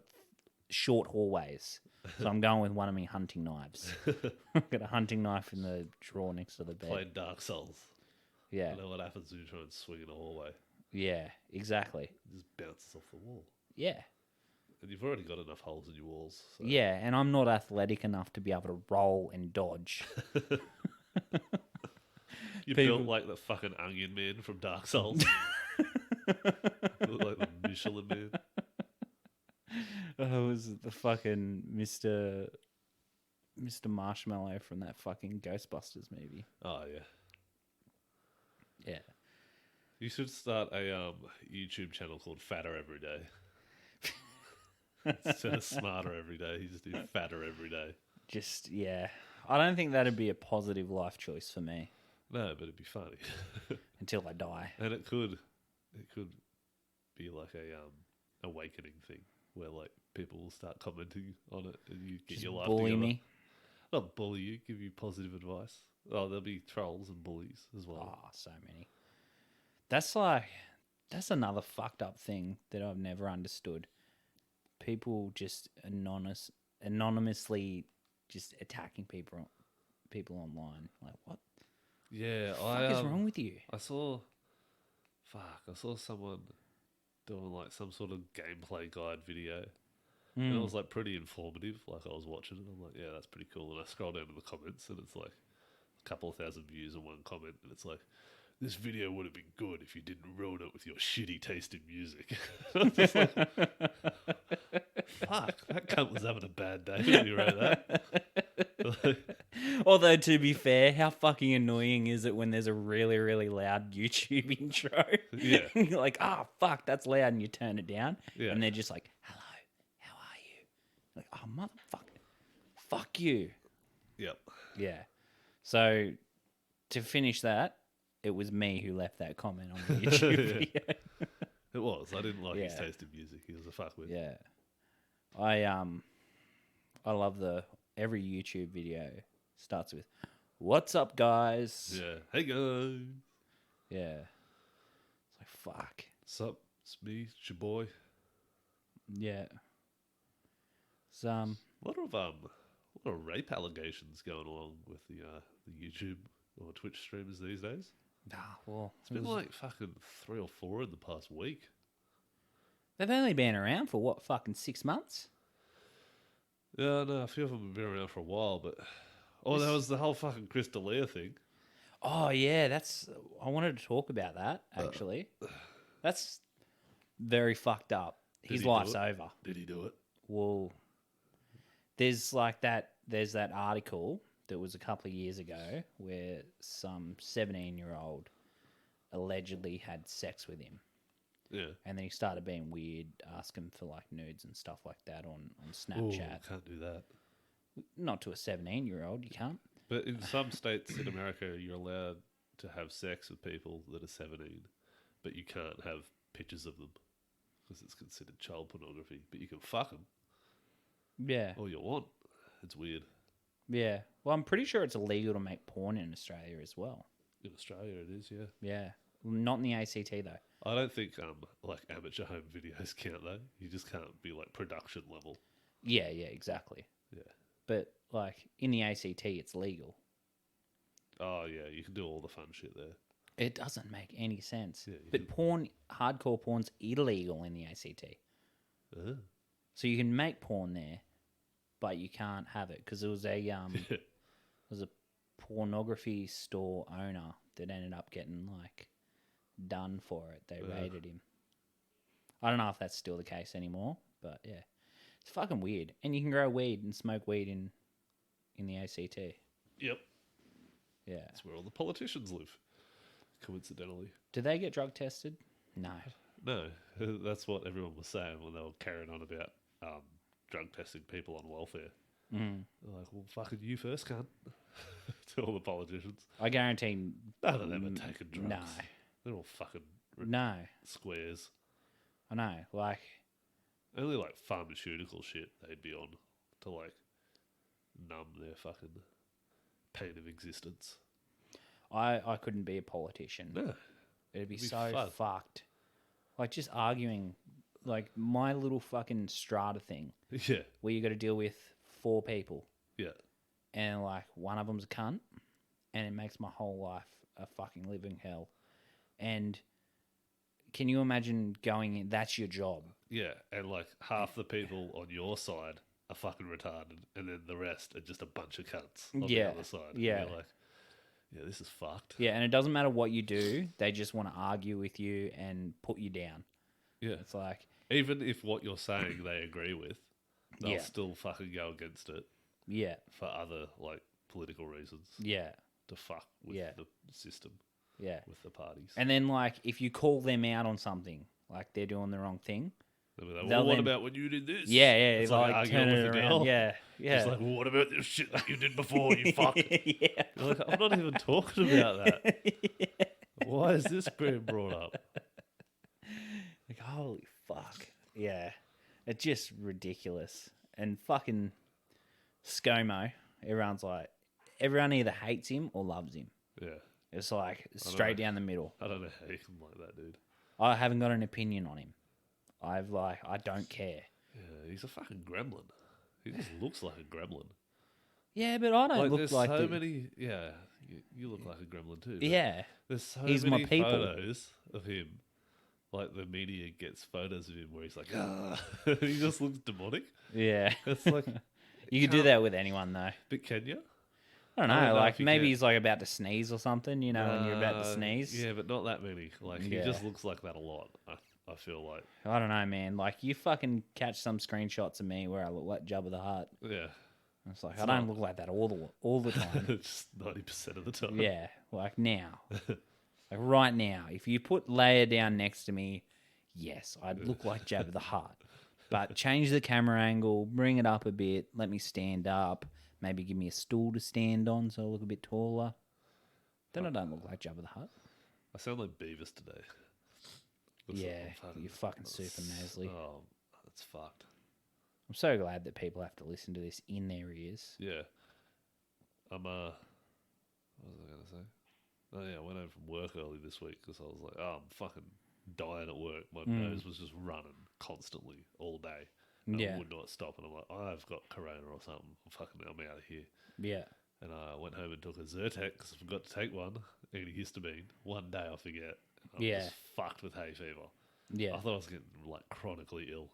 short hallways. So I'm going with one of my hunting knives. I've got a hunting knife in the drawer next to the bed. Playing Dark Souls. Yeah, I know what happens when you try and swing in a hallway. yeah, exactly. It just bounces off the wall. Yeah, And you've already got enough holes in your walls. So. yeah, and I'm not athletic enough to be able to roll and dodge. You People- built like the fucking Onion Man from Dark Souls. Look like the Michelin Man. Oh, was the fucking Mr. Marshmallow from that fucking Ghostbusters movie. Oh, yeah. Yeah. You should start a YouTube channel called Fatter Every Day. Instead of Smarter Every Day, you just do Fatter Every Day. Just, yeah. I don't think that'd be a positive life choice for me No, but it'd be funny. until I die. And it could be like a awakening thing where like people will start commenting on it and you get Just your life bully together. me. Not bully you, give you positive advice. Oh, there'll be trolls and bullies as well. Oh, so many. That's another fucked up thing that I've never understood. People just anonymously just attacking people online. Like, what Yeah, the fuck is wrong with you? I saw someone doing like some sort of gameplay guide video. And it was like pretty informative. Like I was watching it, I'm like, yeah, that's pretty cool. And I scroll down to the comments, and it's like a couple of thousand views on one comment, and it's like, this video would have been good if you didn't ruin it with your shitty taste in music. I'm just like, fuck, that cunt was having a bad day when he wrote that. Although, to be fair, how fucking annoying is it when there's a really, really loud YouTube intro? Yeah. You're like, oh, fuck, that's loud, and you turn it down. Yeah. And they're just like, hello, how are you? Like, oh, motherfucker, fuck you. Yep. Yeah. So, to finish that, it was me who left that comment on the YouTube video. It was. I didn't like his Yeah. taste in music. He was a fuckwit. Yeah. I love the every YouTube video starts with, "What's up, guys?" Yeah. Hey guys. Yeah. It's like, fuck. Sup? It's me. It's your boy. Yeah. It's, A lot of rape allegations going along with the YouTube or Twitch streamers these days. well, It's been like fucking 3 or 4 in the past week. they've only been around for what, fucking 6 months? Yeah, no, a few of them have been around for a while, but there was the whole fucking Chris D'Elia thing. Oh yeah, I wanted to talk about that actually. That's very fucked up. His he do life's it? over. Did he do it? Well, there's that article that was a couple of years ago where some 17-year-old allegedly had sex with him. Yeah. And then he started being weird, asking for like nudes and stuff like that on Ooh, Snapchat. can't do that. Not to a 17-year-old, you can't. But in some states in America, you're allowed to have sex with people that are 17, but you can't have pictures of them because it's considered child pornography. But you can fuck them Yeah. all you want. It's weird. Yeah. Well, I'm pretty sure it's illegal to make porn in Australia as well. In Australia, it is, yeah. Yeah. Not in the ACT though. I don't think like amateur home videos count though. You just can't be like production level. Yeah, exactly. Yeah. But like in the ACT, it's legal. Oh yeah, you can do all the fun shit there. It doesn't make any sense. Yeah, but hardcore porn's illegal in the ACT. So you can make porn there, but you can't have it because there was a pornography store owner that ended up getting like done for it. They raided him. I don't know if that's still the case anymore, but yeah, it's fucking weird. And you can grow weed and smoke weed in the ACT. Yep. Yeah. That's where all the politicians live. Coincidentally. Do they get drug tested? No. No, that's what everyone was saying when they were carrying on about drug testing people on welfare. Mm. They're like, well, fucking you first, cunt. To all the politicians. I guarantee None of them are taking drugs. No. They're all fucking No. squares. I know. Like, Only like pharmaceutical shit they'd be on to like numb their fucking pain of existence. I couldn't be a politician. No. It'd be It'd be so fun. fucked. Like, just arguing, like, my little fucking strata thing, Yeah. where you got to deal with 4 people, Yeah. and, like, one of them's a cunt, and it makes my whole life a fucking living hell. And can you imagine going in? That's your job. Yeah. And like half the people on your side are fucking retarded, and then the rest are just a bunch of cunts on the Yeah. other side. Yeah. And you're like, yeah, this is fucked. Yeah, and it doesn't matter what you do; they just want to argue with you and put you down. Yeah. It's like, Even if what you're saying they agree with, they'll Yeah. still fucking go against it yeah, for other like political reasons yeah, to fuck with Yeah. the system, yeah. with the parties. And then, like, if you call them out on something, like they're doing the wrong thing, They'll be like, they'll well, what then- about when you did this? yeah, It's like arguing turn with it a around. girl. Yeah, yeah. It's like, well, what about this shit that you did before, you fuck? yeah. You're like, I'm not even talking about that. Why is this being brought up? Like, holy fuck. Yeah. It's just ridiculous. And fucking ScoMo, everyone either hates him or loves him. Yeah. It's like straight down the middle. I don't know how you can like that, dude. I haven't got an opinion on him. I don't care. Yeah, he's a fucking gremlin. He just looks like a gremlin. Yeah, but I don't Like, look there's like so the- many. Yeah, you look like a gremlin too. but Yeah. there's so He's my many people. photos of him. Like the media gets photos of him where he's like, ah, he just looks demonic. Yeah. It's like, You could do that with anyone though. but can you? I don't know, I don't know like if you maybe can. he's like about to sneeze or something, you know, when you're about to sneeze. Yeah, but not that many. Like he Yeah. just looks like that a lot. I feel like. I don't know, man. Like you fucking catch some screenshots of me where I look like Jabba the Hutt. Yeah, It's like It's I don't not- look like that all the time. just 90% of the time. Yeah, like now, like right now, if you put Leia down next to me, yes, I'd look like Jabba the Hutt. But change the camera angle, bring it up a bit, let me stand up, maybe give me a stool to stand on so I look a bit taller. Then I don't look like Jabba the Hutt. I sound like Beavis today. Looks like Yeah, I'm you're fucking super nasally. Oh, that's fucked. I'm so glad that people have to listen to this in their ears. Yeah. What was I going to say? Oh, yeah, I went home from work early this week because I was like, oh, I'm fucking dying at work. My nose was just running constantly all day. And Yeah. I would not stop. And I'm like, I've got corona or something. I'm out of here. Yeah. And I went home and took a Zyrtec because I forgot to take one. Eating histamine. One day I forget. I was just fucked with hay fever. Yeah. I thought I was getting like chronically ill.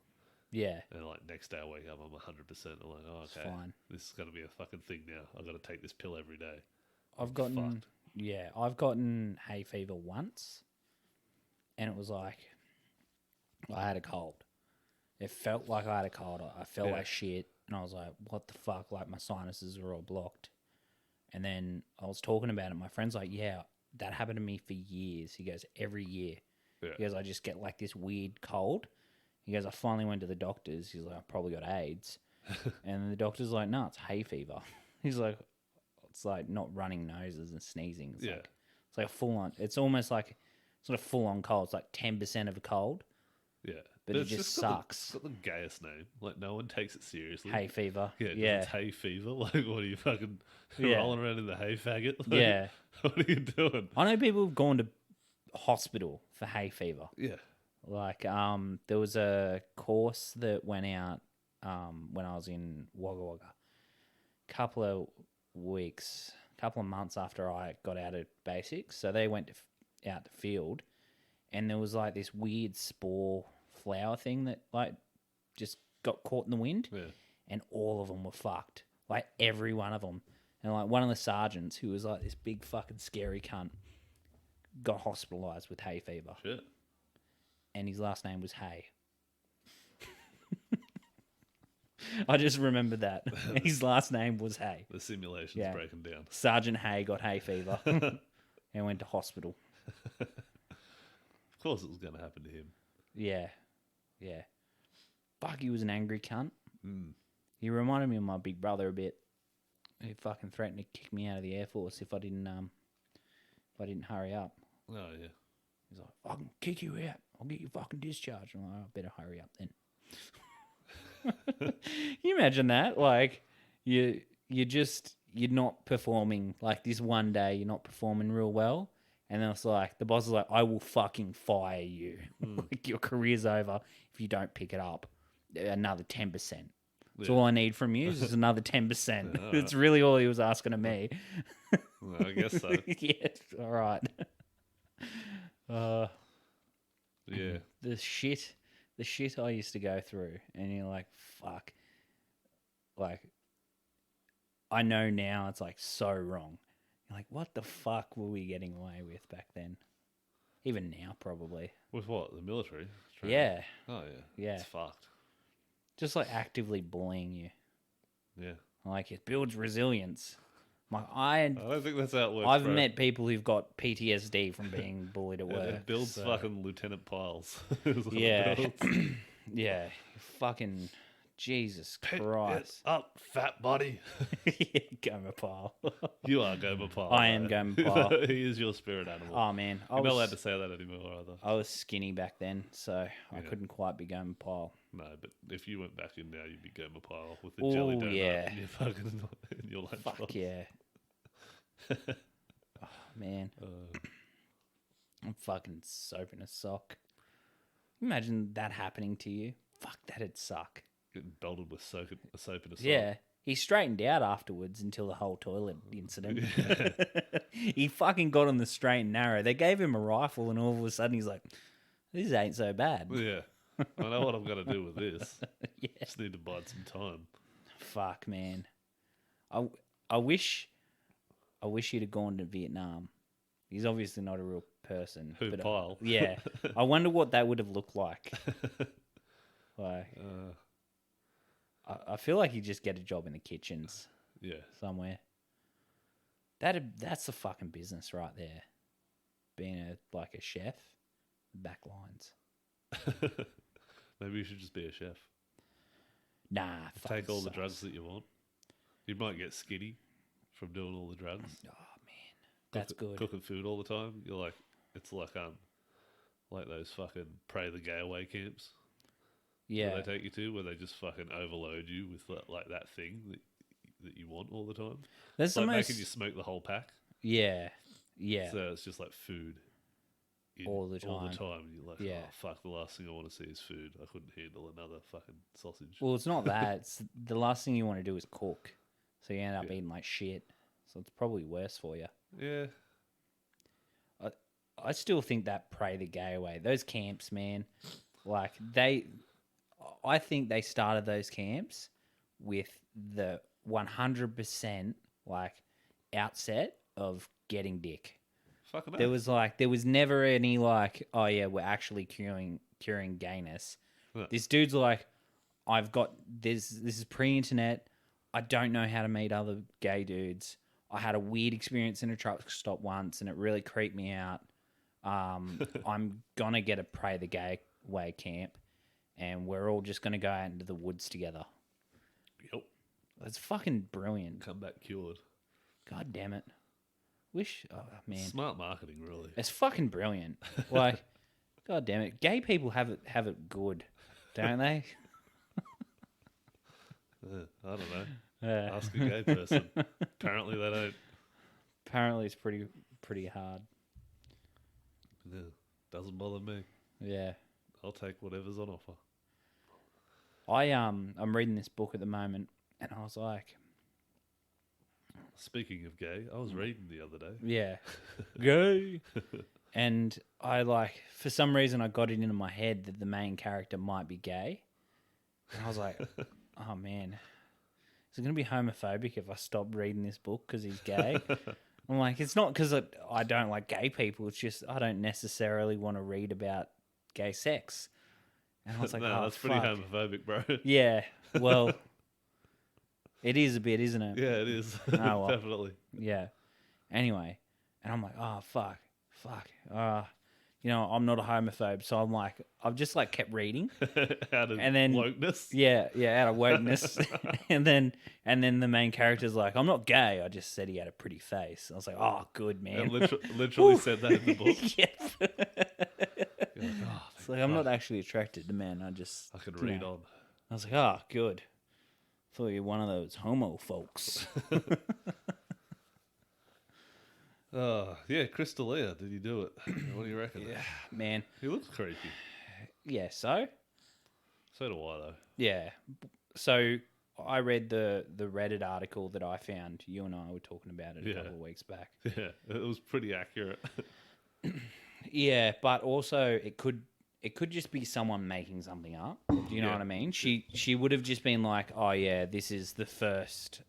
Yeah. And like next day I wake up, I'm 100%. I'm like, oh, okay, fine. this is going to be a fucking thing now. I've got to take this pill every day. I've gotten hay fever once, and it was like I had a cold. It felt like I had a cold. I felt like shit, and I was like, "What the fuck?" Like my sinuses were all blocked. And then I was talking about it. My friend's like, "Yeah, that happened to me for years." He goes, "Every year." Yeah. He goes, "I just get like this weird cold." He goes, "I finally went to the doctors." He's like, "I probably got AIDS," and the doctor's like, "No, it's hay fever." He's like, "It's like not running noses and sneezing. It's like a full on. It's almost like it's not a full on cold. It's like 10% of a cold, Yeah. but it it's just got sucks." It's got the gayest name. Like, no one takes it seriously. Hay fever. Yeah. It's hay fever. Like, what are you fucking Yeah. rolling around in the hay faggot? Like, Yeah. What are you doing? I know people have gone to hospital for hay fever. Yeah. Like, there was a course that went out when I was in Wagga Wagga. Couple of months after I got out of basics. So they went out the field, and there was like this weird spore flower thing that like just got caught in the wind, Yeah. and all of them were fucked. Like every one of them. And like one of the sergeants, who was like this big fucking scary cunt, got hospitalised with hay fever. Shit. And his last name was Hay. I just remembered that. His last name was Hay. The simulation's Yeah. breaking down. Sergeant Hay got hay fever and went to hospital. Of course it was going to happen to him. Yeah. Yeah. Fuck, he was an angry cunt. He reminded me of my big brother a bit. He fucking threatened to kick me out of the Air Force if I didn't hurry up. Oh, yeah. He's like, "I can kick you out. I'll get you fucking discharged." I'm like, "I better hurry up then." Can you imagine that? Like, you're not performing. Like this one day, you're not performing real well, and then it's like the boss is like, "I will fucking fire you. Like your career's over if you don't pick it up. Another 10%. That's all I need from you is another 10%. It's really all he was asking of me." Well, I guess so. Yeah. All right. Yeah. The shit I used to go through, and you're like, fuck. Like, I know now it's like so wrong. You're like, what the fuck were we getting away with back then? Even now, probably. With what? The military? Training? Yeah. Oh, yeah. Yeah. It's fucked. Just like actively bullying you. Yeah. Like, it builds resilience. Like, I don't think that's how it works. I've bro. met people who've got PTSD from being bullied at work. It builds so- fucking Lieutenant Piles. Is what it Yeah. builds. Yeah. Fucking Jesus Pick Christ. it up, fat body. Gomer Pyle. You are Gomer Pyle. I am mate. Gomer Pyle. He is your spirit animal. Oh man, You're not allowed to say that anymore either. I was skinny back then, so I Yeah. couldn't quite be Gomer Pyle. No, but if you went back in now, you'd be Gomer Pyle with the jelly Ooh, donut yeah. in your fucking in your lunchbox. Fuck yeah. Oh man, I'm fucking soaping a sock. Imagine that happening to you. Fuck, that'd suck. Getting belted with soap and a sock. Yeah. He straightened out afterwards until the whole toilet incident. He fucking got on the straight and narrow. They gave him a rifle, and all of a sudden he's like, "This ain't so bad." Yeah. I know what I'm going to do with this. Yeah. Just need to bide some time. Fuck, man. I wish he'd have gone to Vietnam. He's obviously not a real person. Who, but Pyle? Yeah. I wonder what that would have looked like. Like, I feel like he'd just get a job in the kitchens Yeah. somewhere. That's the fucking business right there. Being a chef, back lines. Maybe you should just be a chef. Nah, Take all the sucks. drugs that you want. You might get skinny from doing all the drugs. Oh man, that's good. Cooking food all the time. You're like, it's like those fucking pray the gay away camps. Yeah. Where they take you to, where they just fucking overload you with like that thing that you want all the time. That's Like the making you most. smoke the whole pack. Yeah. Yeah. So it's just like food. All the All the time. time. You're like, Yeah. oh, fuck, the last thing I want to see is food. I couldn't handle another fucking sausage. Well, it's not that. It's the last thing you want to do is cook. So you end up Yeah. eating like shit. So it's probably worse for you. Yeah. I still think that pray the gay away. Those camps, man, like I think they started those camps with the 100% like outset of getting dick. Fucking There was never any like, oh yeah, we're actually curing gayness. Yeah. This dude's like, I've got this is pre-internet. I don't know how to meet other gay dudes. I had a weird experience in a truck stop once and it really creeped me out. I'm gonna get a pray the gay way camp and we're all just gonna go out into the woods together. Yep. It's fucking brilliant. Come back cured. God damn it. Oh man. Smart marketing, really. It's fucking brilliant. Like, God damn it. Gay people have it good, don't they? I don't know. Yeah. Ask a gay person. Apparently they don't. Apparently it's pretty hard. Yeah. Doesn't bother me. Yeah. I'll take whatever's on offer. I'm reading this book at the moment and I was like, Speaking of gay, I was reading the other day. yeah. Gay. And I like for some reason I got it into my head that the main character might be gay. And I was like, oh man. Is it going to be homophobic if I stop reading this book because he's gay? I'm like, it's not because I don't like gay people. It's just I don't necessarily want to read about gay sex. And I was like, no, oh, that's pretty fuck. homophobic, bro. Yeah, well, it is a bit, isn't it? Yeah, it is. Oh, well. Definitely. Yeah. Anyway, and I'm like, oh, fuck. I'm not a homophobe. So I'm like, I've just like kept reading. Out of And then- wokeness. Yeah, out of wokeness. and then the main character's like, I'm not gay. I just said he had a pretty face. I was like, oh, good, man. And literally said that in the book. yeah. You're like, oh, It's like, I'm not actually attracted to men. I just, I can you read know. on. I was like, oh, good. Thought you were one of those homo folks. Yeah, Chris D'Elia, did he do it? What do you reckon? Yeah, man. He looks creepy. Yeah, so? So do I, though. Yeah. So I read the Reddit article that I found. You and I were talking about it a Yeah. couple of weeks back. Yeah, it was pretty accurate. Yeah, but also it could just be someone making something up. Do you know Yeah. what I mean? She would have just been like, "Oh yeah, this is the first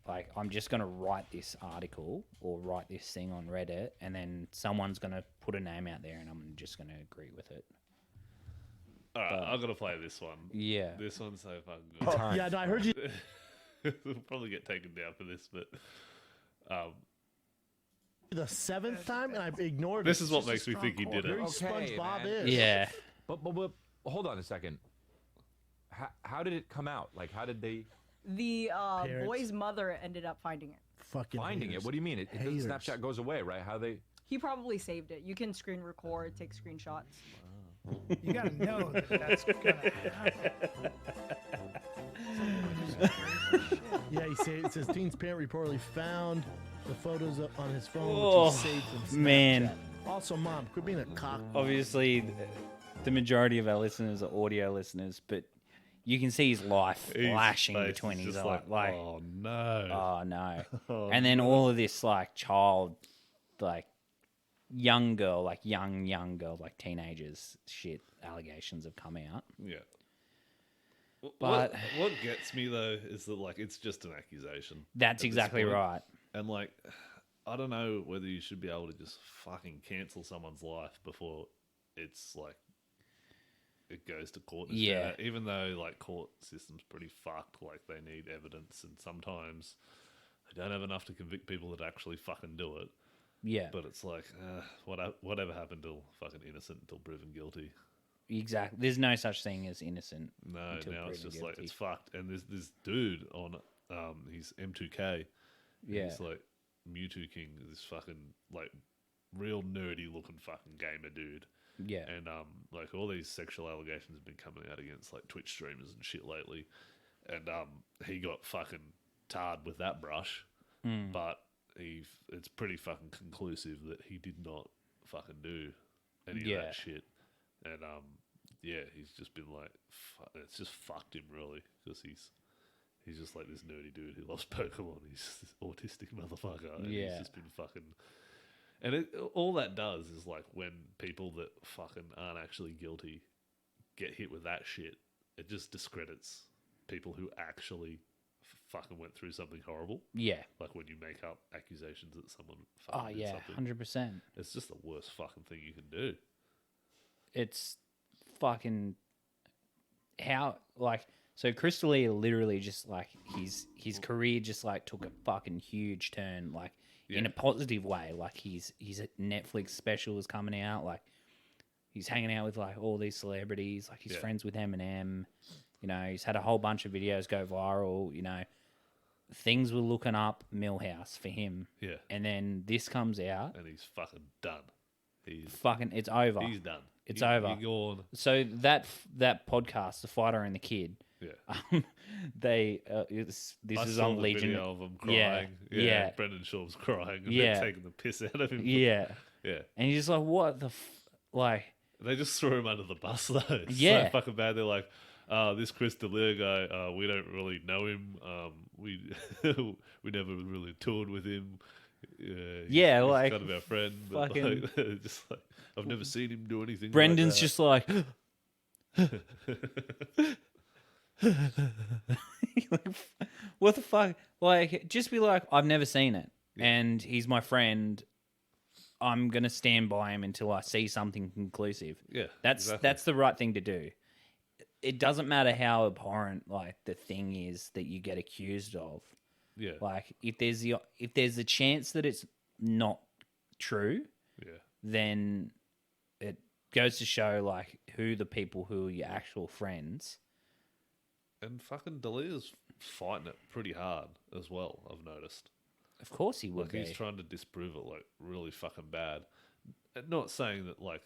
like I'm just going to write this article or write this thing on Reddit and then someone's going to put a name out there and I'm just going to agree with it." All right, I'm going to play this one. Yeah. This one's so fucking good. Yeah, no, I heard you. We'll probably get taken down for this, but The seventh time, and I ignored. This it. is It's what just a makes me strong think he call. did it. Very Okay, SpongeBob man. is. Yeah. But hold on a second. How did it come out? Like, how did they The Parents. boy's mother ended up finding it. Fucking finding haters. it? What do you mean? The Haters. Snapchat goes away, right? How they? He probably saved it. You can screen record, take screenshots. You gotta know that that's gonna happen. Yeah, it says teen's parent reportedly found the photos on his phone, Oh, which he saved from Snapchat. man. Also, mom, quit being a cock. Obviously, the majority of our listeners are audio listeners, but you can see his life his flashing face between is his just eyes. Like, oh no. oh no. Oh, And then all of this, like, child, like, young girl, like, young girl, like, teenagers shit allegations have come out. Yeah. But- what gets me though is that like it's just an accusation. That's at this exactly point. right. And like I don't know whether you should be able to just fucking cancel someone's life before it's like it goes to court. and Yeah. shit. Even though like court system's pretty fucked, like they need evidence and sometimes they don't have enough to convict people that actually fucking do it. Yeah, But it's like whatever happened till fucking innocent until proven guilty. exactly. There's no such thing as innocent. No, until now it's proven just like guilty. it's fucked. And there's this dude on he's M2K. Yeah. He's like Mewtwo King, this fucking like real nerdy looking fucking gamer dude. Yeah. And like all these sexual allegations have been coming out against like Twitch streamers and shit lately. And he got fucking tarred with that brush, but it's pretty fucking conclusive that he did not fucking do any of Yeah. that shit. And yeah, he's just been like, it's just fucked him really, because he's just like this nerdy dude who loves Pokemon. He's just this autistic motherfucker. And Yeah. he's just been fucking. And all that does is like when people that fucking aren't actually guilty get hit with that shit, it just discredits people who actually fucking went through something horrible. Yeah. Like when you make up accusations that someone Oh fucking did yeah, something. 100%. It's just the worst fucking thing you can do. It's fucking how like so Crystalia literally just like his career just like took a fucking huge turn like in a positive way. Like his Netflix special is coming out. Like he's hanging out with like all these celebrities. Like he's friends with Eminem. You know, he's had a whole bunch of videos go viral. You know, things were looking up Millhouse for him. Yeah. And then this comes out. And he's fucking done. It's over. He's done. It's over. You're gone. So that podcast, The Fighter and the Kid, Yeah. they this I is saw on the Legion. video of him crying. Yeah, yeah. Brendan Shaw's crying and Yeah. they're taking the piss out of him. Yeah, Yeah. and he's just like, what the like? They just threw him under the bus though. It's Yeah. so fucking bad. They're like, this Chris D'Elia guy, we don't really know him. We we never really toured with him. He's like, kind of our friend. But fucking- like, just like I've never seen him do anything. Brendan's like just like, what the fuck? Like, just be like, I've never seen it, and he's my friend. I'm gonna stand by him until I see something conclusive. Yeah, that's exactly. that's the right thing to do. It doesn't matter how abhorrent like the thing is that you get accused of. Yeah. Like if there's a chance that it's not true, Yeah. then it goes to show like who the people who are your actual friends. And fucking D'Elia's fighting it pretty hard as well, I've noticed. Of course he would Like be. he's trying to disprove it like really fucking bad. And not saying that like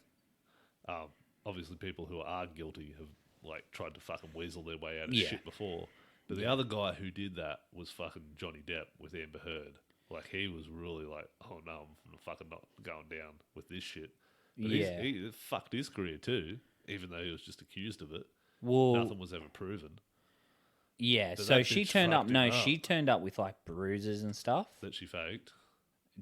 obviously people who are guilty have like tried to fucking weasel their way out of Yeah. shit before. But the other guy who did that was fucking Johnny Depp with Amber Heard. Like he was really like, oh no, I'm fucking not going down with this shit. But Yeah. he fucked his career too, even though he was just accused of it. Well, Nothing was ever proven. yeah. But So that she bitch turned up. fucked him No, up. she turned up with like bruises and stuff. That she faked.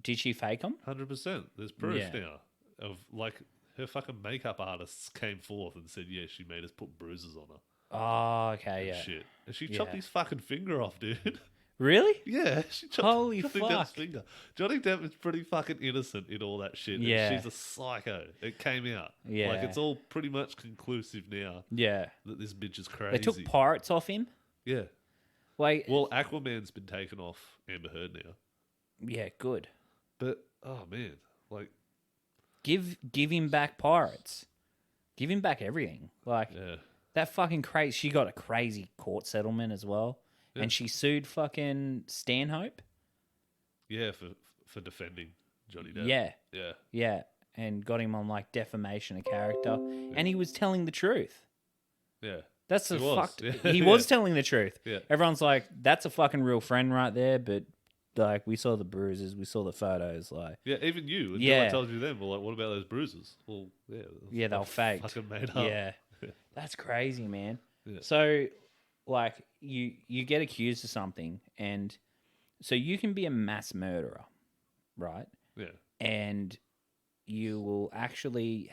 Did she fake them? 100%. There's proof Yeah. now of like her fucking makeup artists came forth and said, yeah, she made us put bruises on her. Oh, okay, And yeah. shit. And she chopped Yeah. his fucking finger off, dude. Really? Yeah, she chopped Holy Johnny Depp's fuck. finger. Johnny Depp is pretty fucking innocent in all that shit. and Yeah. she's a psycho. It came out. Yeah. Like it's all pretty much conclusive now Yeah. that this bitch is crazy. They took pirates off him. Yeah. Like, Well, Aquaman's been taken off Amber Heard now. yeah, good. But oh man, like Give him back pirates. Give him back everything. Like yeah. that fucking crazy. She got a crazy court settlement as well, Yeah. and she sued fucking Stanhope. Yeah, for defending Johnny Depp. Yeah, Yeah. yeah, and got him on like defamation of character, and he was telling the truth. Yeah. That's the He was. fucked. Yeah. He was telling the truth. Yeah. Everyone's like, "That's a fucking real friend right there," but like, we saw the bruises, we saw the photos, like, Yeah, even you. Until Yeah. I told you then, well, like, what about those bruises? Well, yeah. yeah, they were faked. Fucking made up. Yeah, that's crazy, man. Yeah. So, like, you get accused of something, and so you can be a mass murderer, right? Yeah. And you will actually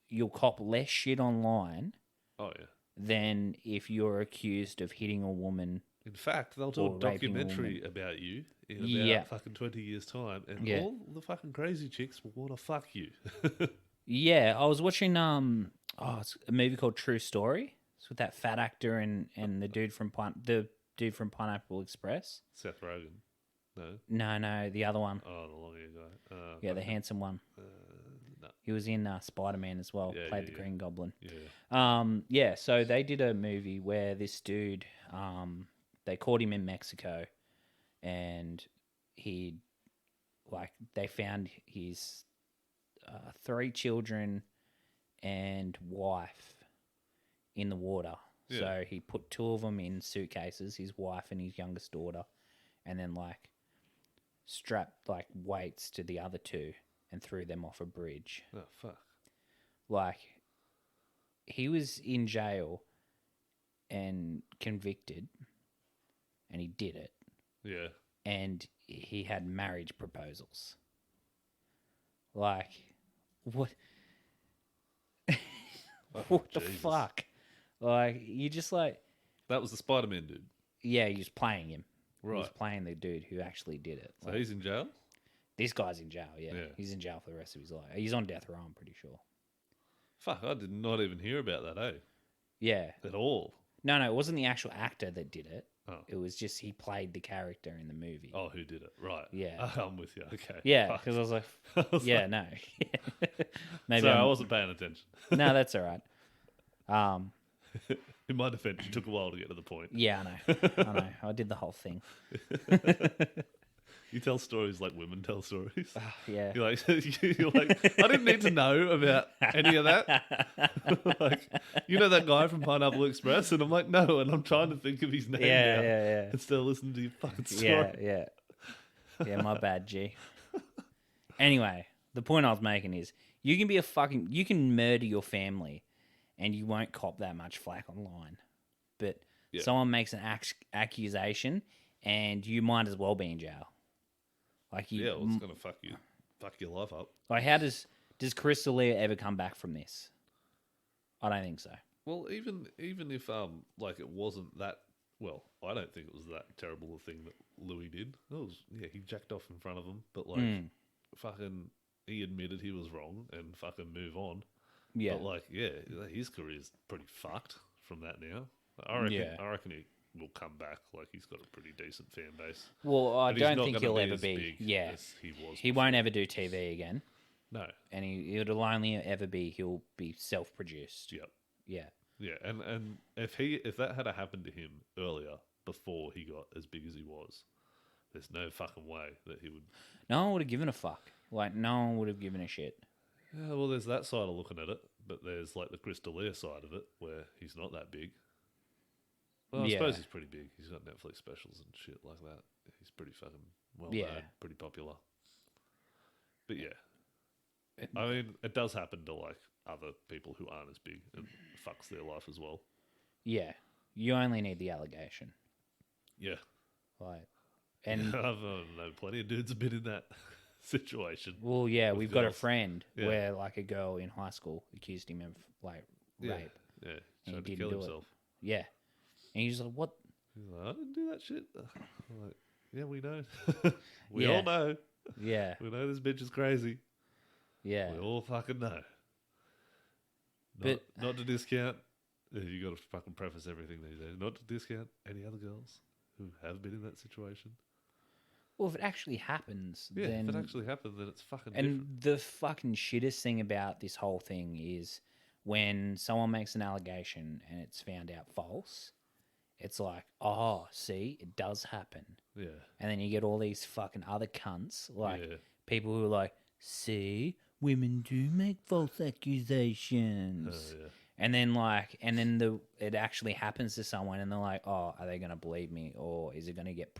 you'll cop less shit online Oh, yeah. than if you're accused of hitting a woman. In fact, they'll do Or a raping a documentary about you in about Yeah. fucking 20 years' time, and Yeah. all the fucking crazy chicks will want to fuck you. Yeah, I was watching it's a movie called True Story. It's with that fat actor and the dude from Pineapple Express. Seth Rogen. No? No, the other one. Oh, the long hair guy. Yeah, the fucking- handsome one. no. He was in Spider-Man as well. Yeah, Played yeah, the yeah. Green Goblin. Yeah. Yeah. So they did a movie where this dude, they caught him in Mexico, and they found his 3 children and wife in the water. Yeah. So he put 2 of them in suitcases, his wife and his youngest daughter, and then like strapped like weights to the other 2 and threw them off a bridge. Oh fuck. Like he was in jail and convicted, and he did it, Yeah. and he had marriage proposals. Like, what? What the Jesus. fuck? Like, you just like, That was the Spider-Man dude. yeah, he was playing him. He was Right. playing the dude who actually did it. So Like, he's in jail? this guy's in jail, yeah. Yeah. He's in jail for the rest of his life. He's on death row, I'm pretty sure. Fuck, I did not even hear about that, eh? Yeah. At all. No, it wasn't the actual actor that did it. Oh. It was just he played the character in the movie. Oh, who did it? Right. Yeah. I'm with you. Okay. Yeah, Fuck. because I was like, I was yeah, like- no. Maybe Sorry, I I'm- wasn't paying attention. No, that's all right. In my defense, it took a while to get to the point. Yeah, I know. I did the whole thing. You tell stories like women tell stories. Yeah. You're like, I didn't need to know about any of that. Like, you know that guy from Pineapple Express? And I'm like, no, and I'm trying to think of his name Yeah, now. yeah. Instead of listening to your fucking story. Yeah, my bad, G. Anyway, the point I was making is you can murder your family and you won't cop that much flack online. But Yeah. someone makes an accusation and you might as well be in jail. Like you, Yeah, well, it's gonna fuck your life up. like how does Chris D'Elia ever come back from this? I don't think so. Well, even if like it wasn't that well, I don't think it was that terrible a thing that Louis did. It was he jacked off in front of him, but like fucking he admitted he was wrong and fucking move on. Yeah. But like his career's pretty fucked from that now. I reckon he will come back. Like he's got a pretty decent fan base. Well, I But he's don't not think gonna he'll be ever as be. big Yeah, as he was he won't ever do TV again, No. and it'll only ever be he'll be self-produced. Yep. Yeah, Yeah, and if that had happened to him earlier before he got as big as he was, there's no fucking way that he would. no one would have given a fuck. Like no one would have given a shit. Yeah, well, there's that side of looking at it, but there's like the Chris D'Elia side of it where he's not that big. Well, I Yeah. suppose he's pretty big. He's got Netflix specials and shit like that. He's pretty fucking well Yeah. known, pretty popular. But yeah, I mean, it does happen to like other people who aren't as big and fucks their life as well. Yeah, you only need the allegation. Yeah, Like, and I've known plenty of dudes have been in that situation. well, yeah, with we've got a girls. friend Yeah. where like a girl in high school accused him of like Yeah, rape. yeah, And he tried to didn't kill do it. himself. Yeah, and he's like, "What? He's like, I didn't do that shit. I'm like, yeah, we know. we Yeah. all know. Yeah, We know this bitch is crazy. yeah." We all fucking know. But- not to discount. You got to fucking preface everything these days. Not to discount any other girls who have been in that situation. Well, if it actually happens, Yeah, then if it actually happened, then it's fucking and different. the fucking shittest thing about this whole thing is when someone makes an allegation and it's found out false, it's like, oh, see, it does happen. Yeah, And then you get all these fucking other cunts, like Yeah. people who are like, see, women do make false accusations. yeah. And then it actually happens to someone and they're like, oh, are they going to believe me? Or is it going to get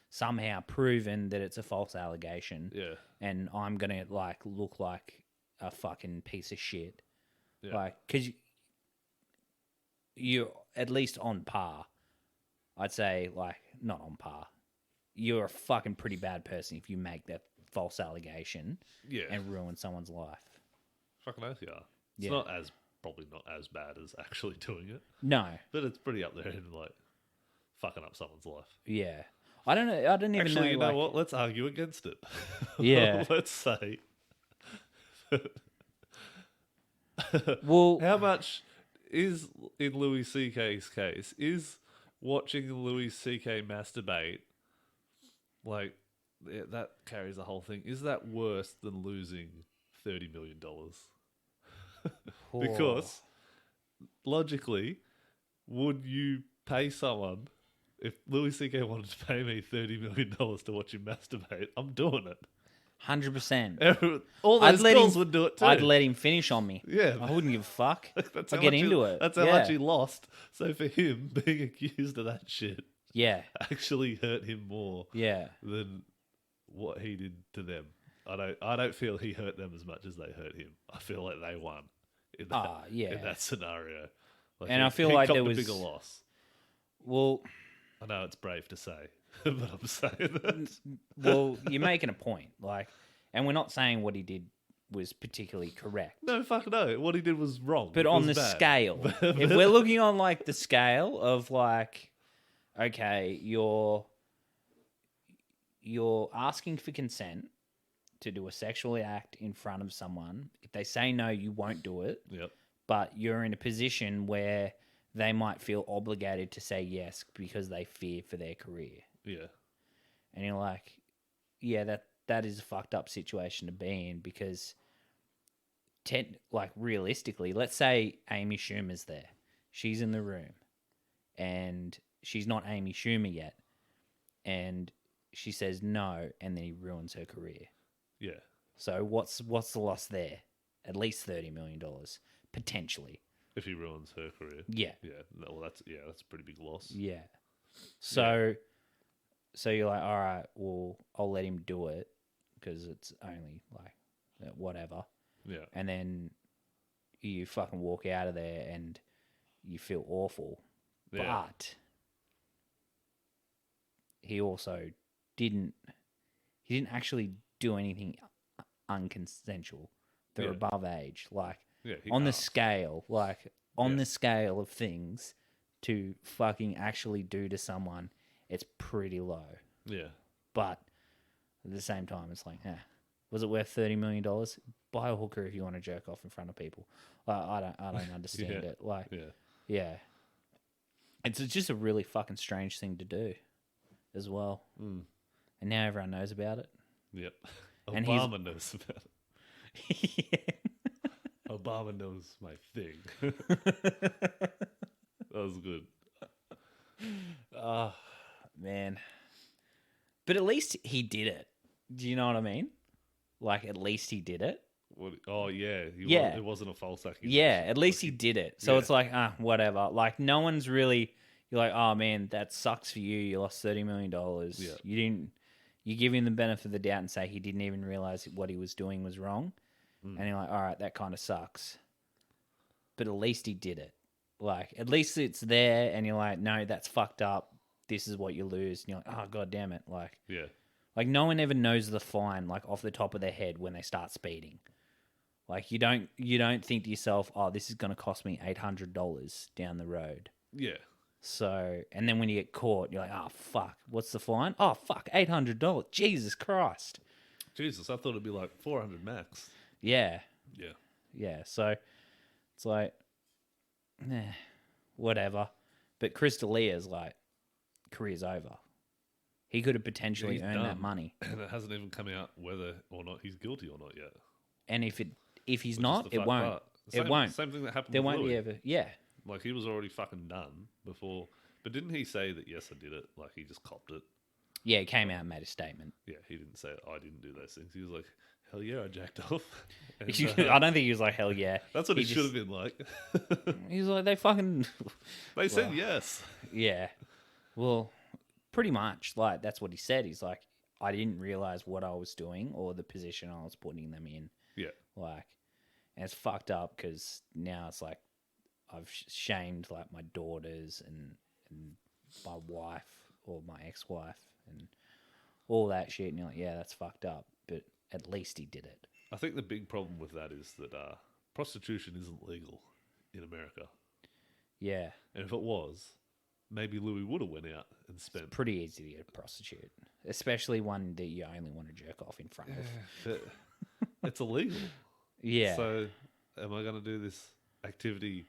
somehow proven that it's a false allegation? Yeah. And I'm going to like look like a fucking piece of shit. Yeah. Like, because you're at least on par. I'd say, like, not on par. You're a fucking pretty bad person if you make that false allegation Yeah. and ruin someone's life. Fucking oath you are. It's Yeah. probably not as bad as actually doing it, No. but it's pretty up there in like fucking up someone's life. Yeah. I don't know. I don't even Actually, know. you know like- what? Let's argue against it. Yeah. Let's say Well, how much is in Louis C.K.'s case is watching Louis C.K. masturbate like that carries the whole thing. Is that worse than losing $30 million? Because logically, would you pay someone if Louis C.K. wanted to pay me $30 million to watch him masturbate? I'm doing it. 100%. All I'd those let girls him- would do it too. I'd let him finish on me. Yeah. I wouldn't give a fuck. That's I'd how get much into it. That's how yeah. much he lost. So for him, being accused of that shit Yeah, actually hurt him more yeah. than what he did to them. I don't feel he hurt them as much as they hurt him. I feel like they won in that, Yeah. in that scenario. Like And he- I feel he like copped there a was- bigger loss. Well, I know it's brave to say, but I'm saying that. well, you're making a point. Like, and we're not saying what he did was particularly correct. No, fuck no. What he did was wrong. But It on the was bad. scale, if we're looking on like the scale of like, okay, you're asking for consent to do a sexual act in front of someone. If they say no, you won't do it. Yep. But you're in a position where they might feel obligated to say yes because they fear for their career. Yeah. And you're like, yeah, that is a fucked up situation to be in because, like, realistically, let's say Amy Schumer's there. She's in the room and she's not Amy Schumer yet. And she says no, and then he ruins her career. Yeah. So what's the loss there? At least $30 million, potentially. If he ruins her career. Yeah. Yeah. No, well, that's a pretty big loss. Yeah. So you're like, all right, well, I'll let him do it because it's only like whatever. Yeah. And then you fucking walk out of there and you feel awful. Yeah. But he also didn't actually do anything unconsensual. They're Yeah. above age. Like, Yeah. he on the asked. scale, the scale of things to fucking actually do to someone, it's pretty low. Yeah. But at the same time, it's like, was it worth $30 million? Buy a hooker if you want to jerk off in front of people. I don't understand Yeah. it. Like, Yeah. yeah, it's just a really fucking strange thing to do, as well. Mm. And now everyone knows about it. Yep. And he's- Obama knows about it. Obama knows my thing. That was good. Oh, man. But at least he did it. Do you know what I mean? Like, at least he did it. What, oh yeah. Yeah. It wasn't a false accusation. Yeah, at least he did it. So Yeah. it's like, whatever. Like, no one's really. You're like, oh man, that sucks for you. You lost $30 million. Yeah. You didn't. You give him the benefit of the doubt and say he didn't even realize what he was doing was wrong. And you're like, all right, that kind of sucks. But at least he did it. Like, at least it's there, and you're like, no, that's fucked up. This is what you lose. And you're like, oh god damn it. Yeah. Like, no one ever knows the fine, like, off the top of their head when they start speeding. Like, you don't think to yourself, oh, this is going to cost me $800 down the road. Yeah. So, and then when you get caught, you're like, oh, fuck, what's the fine? Oh, fuck, $800. Jesus Christ. Jesus, I thought it'd be like 400 max. Yeah. Yeah. Yeah. So, it's like, whatever. But Chris D'Elia's like, career's over. He could have potentially He's earned that done. money. And it hasn't even come out whether or not he's guilty or not yet. And if he's Which is not, the it fucked won't. part. It won't. Same thing that happened There with won't Louis. be ever. Yeah. Like, he was already fucking done before. But didn't he say that, yes, I did it? Like, he just copped it. Yeah, he came out and made a statement. Yeah, he didn't say, I didn't do those things. He was like, hell yeah, I jacked off. And, I don't think he was like, hell yeah. that's what he He should just- have been like. He was like, they fucking. They said yes. Yeah. Well, pretty much. Like, that's what he said. He's like, I didn't realize what I was doing or the position I was putting them in. Yeah. Like, and it's fucked up because now it's like I've shamed like my daughters and my wife or my ex-wife and all that shit. And you're like, yeah, that's fucked up. But at least he did it. I think the big problem with that is that prostitution isn't legal in America. Yeah. And if it was, maybe Louis would have went out and spent. Pretty easy to get a prostitute, especially one that you only want to jerk off in front of. But it's illegal. Yeah. So, am I going to do this activity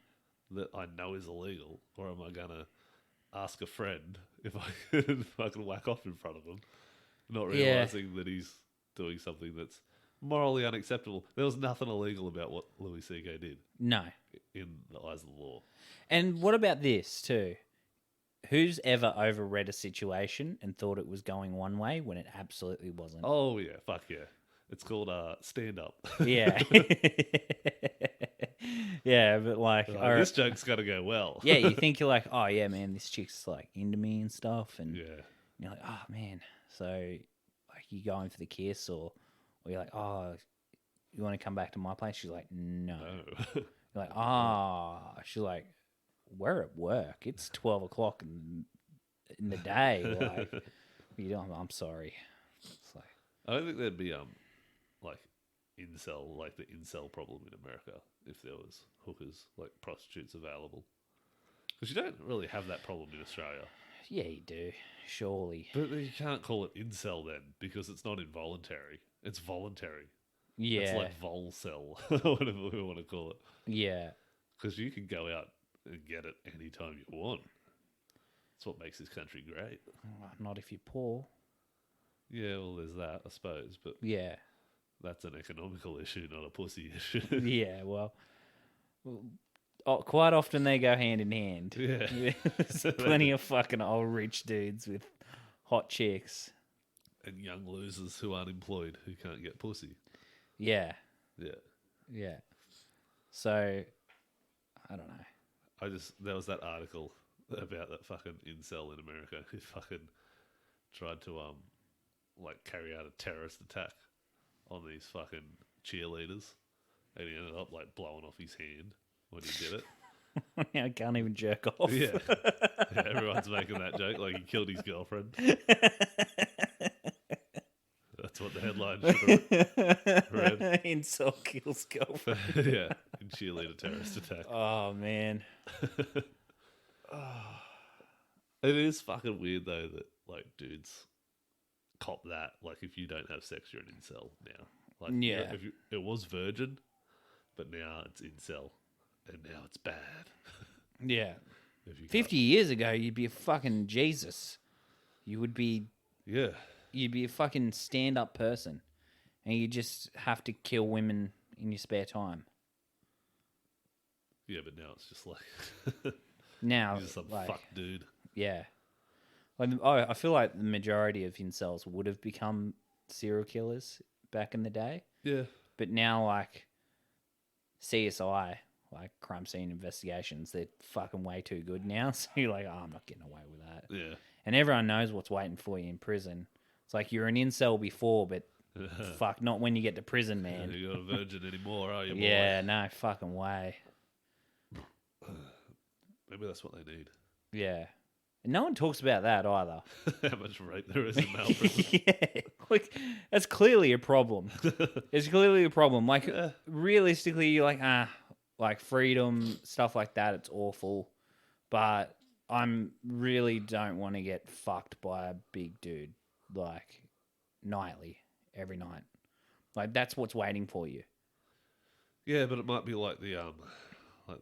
that I know is illegal, or am I going to ask a friend if I can whack off in front of him, not Yeah. realizing that he's doing something that's morally unacceptable? There was nothing illegal about what Louis C.K. did No. in the eyes of the law. And what about this too? Who's ever overread a situation and thought it was going one way when it absolutely wasn't? Oh yeah, fuck yeah. It's called stand up. Yeah. Yeah, but like, This joke's got to go well. yeah, you think you're like, oh yeah, man, this chick's like into me and stuff, and Yeah. you're like, oh man. So like you go in for the kiss, or you're like, oh, you want to come back to my place? She's like, no. You're like, ah. She's like, we're at work. It's 12 o'clock in the day. Like, you know, I'm sorry. It's like, I don't think there'd be like incel, like the incel problem in America if there was hookers, like prostitutes available. Because you don't really have that problem in Australia. yeah, you do, surely. But you can't call it incel then because it's not involuntary. It's voluntary. Yeah, It's like volcel, whatever we want to call it. yeah, Because you can go out and get it anytime you want. That's what makes this country great. not if you're poor. Yeah, well, there's that, I suppose. But Yeah, that's an economical issue, not a pussy issue. yeah. Well, quite often they go hand in hand. Yeah. There's plenty of fucking old rich dudes with hot chicks. And young losers who aren't employed who can't get pussy. Yeah, Yeah. yeah. So, I don't know. There was that article about that fucking incel in America who fucking tried to like carry out a terrorist attack on these fucking cheerleaders, and he ended up like blowing off his hand when he did it. I can't even jerk off. Yeah. Yeah, everyone's making that joke like he killed his girlfriend. That's what the headline should have read. Incel kills girlfriend. Yeah, in cheerleader terrorist attack. Oh man. It is fucking weird though that like dudes cop that. Like if you don't have sex, you're an incel now. Like Yeah. it was virgin, but now it's incel, and now it's bad. Yeah. If you 50 years ago, you'd be a fucking Jesus. You would be. yeah, You'd be a fucking stand-up person, and you just have to kill women in your spare time. yeah, but now it's just like Now, you're just some like, fuck dude. yeah. Like, I feel like the majority of incels would have become serial killers back in the day, Yeah, but now, like, CSI, like crime scene investigations, they're fucking way too good now. So you're like, oh, I'm not getting away with that. yeah. And everyone knows what's waiting for you in prison. It's like you're an incel before, but fuck, not when you get to prison, man. You're not a virgin anymore, are you? Boy? Yeah, no fucking way. Maybe that's what they need. Yeah. And no one talks about that either. How much rape there is in male prison. Yeah. Like, that's clearly a problem. It's clearly a problem. Like, realistically, you're like freedom, stuff like that, it's awful. But I'm really don't want to get fucked by a big dude, like, nightly, every night. Like, that's what's waiting for you. Yeah, but it might be like the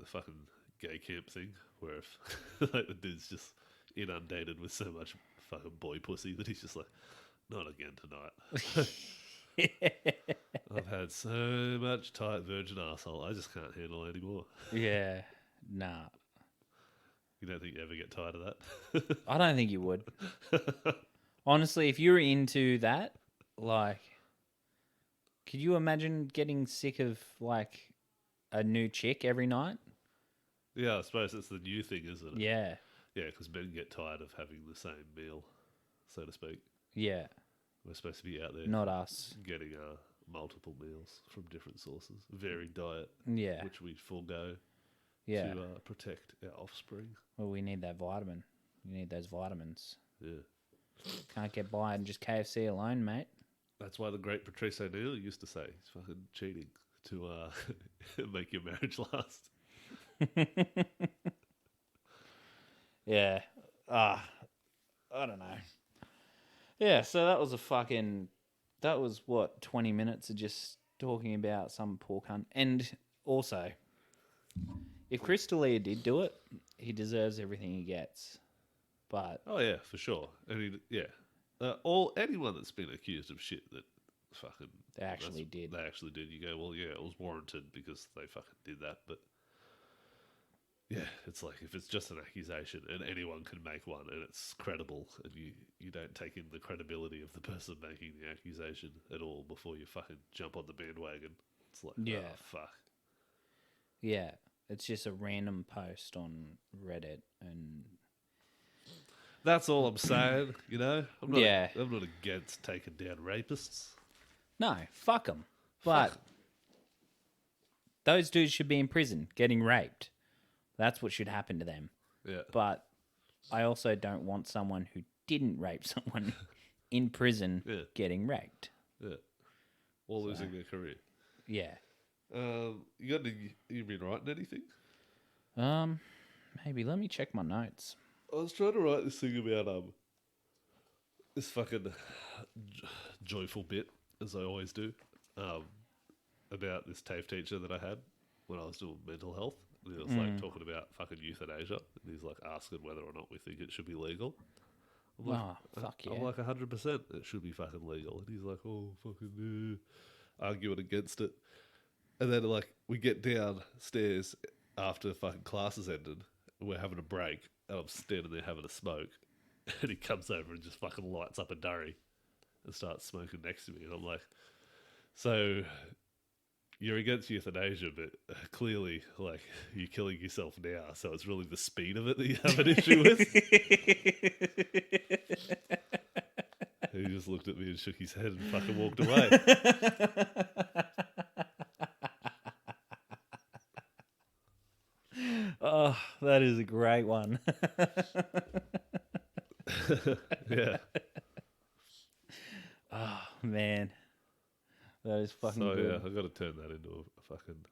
fucking gay camp thing, where if like the dude's just inundated with so much fucking boy pussy that he's just like, not again tonight. I've had so much tight virgin asshole, I just can't handle it anymore. Yeah. Nah. You don't think you ever get tired of that? I don't think you would. Honestly, if you're into that, like, could you imagine getting sick of, like, a new chick every night? Yeah, I suppose that's the new thing, isn't it? Yeah. Yeah, because men get tired of having the same meal, so to speak. Yeah. We're supposed to be out there Not us. getting multiple meals from different sources, varied diet, Yeah. which we forego Yeah. to protect our offspring. Well, we need that vitamin. You need those vitamins. Yeah. Can't get by on just KFC alone, mate. That's why the great Patrice O'Neill used to say he's fucking cheating to make your marriage last. Yeah. I don't know. Yeah, so that was what, 20 minutes of just talking about some poor cunt. And also, if Chris D'Elia did do it, he deserves everything he gets. But Oh yeah, for sure. And anyone that's been accused of shit that fucking They actually did. They actually did. You go, well, yeah, it was warranted because they fucking did that. But Yeah, it's like if it's just an accusation and anyone can make one and it's credible and you don't take in the credibility of the person making the accusation at all before you fucking jump on the bandwagon. It's like, Yeah. oh, fuck. Yeah, it's just a random post on Reddit, and That's all I'm saying, you know? I'm not, Yeah. I'm not against taking down rapists. no, fuck them. But Fuck 'em. those dudes should be in prison getting raped. That's what should happen to them. Yeah. But I also don't want someone who didn't rape someone in prison Yeah. getting raped. Yeah. Or losing their career. Yeah. You been writing anything? Maybe let me check my notes. I was trying to write this thing about this fucking joyful bit, as I always do, about this TAFE teacher that I had when I was doing mental health. And he was like talking about fucking euthanasia. And he's like asking whether or not we think it should be legal. I'm like, Fuck yeah. I'm like 100% it should be fucking legal. And he's like, oh, fucking arguing against it. And then like we get downstairs after fucking classes ended. And we're having a break. And I'm standing there having a smoke. And he comes over and just fucking lights up a durry and starts smoking next to me. And I'm like, so you're against euthanasia, but clearly, like, you're killing yourself now. So it's really the speed of it that you have an issue with. He just looked at me and shook his head and fucking walked away. Oh, that is a great one. Yeah. Oh, man. That is fucking So, good. yeah, I've got to turn that into a fucking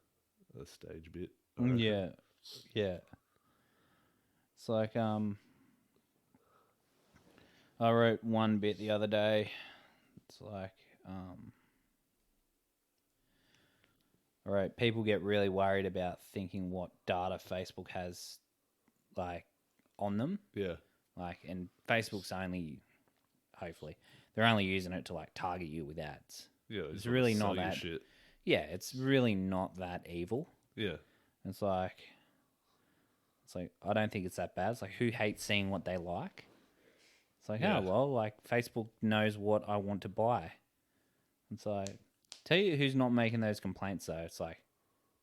stage bit. I Mm, reckon. Yeah. Yeah. It's like, I wrote one bit the other day. It's like, all right, people get really worried about thinking what data Facebook has, like, on them. Yeah. Like, and Facebook's only, hopefully, they're only using it to, like, target you with ads. Yeah. they It's just wanna really sell not you that. shit. Yeah, it's really not that evil. Yeah. It's like, I don't think it's that bad. It's like, who hates seeing what they like? It's like, Yeah. oh, well, like, Facebook knows what I want to buy. It's like, tell you who's not making those complaints, though. It's like,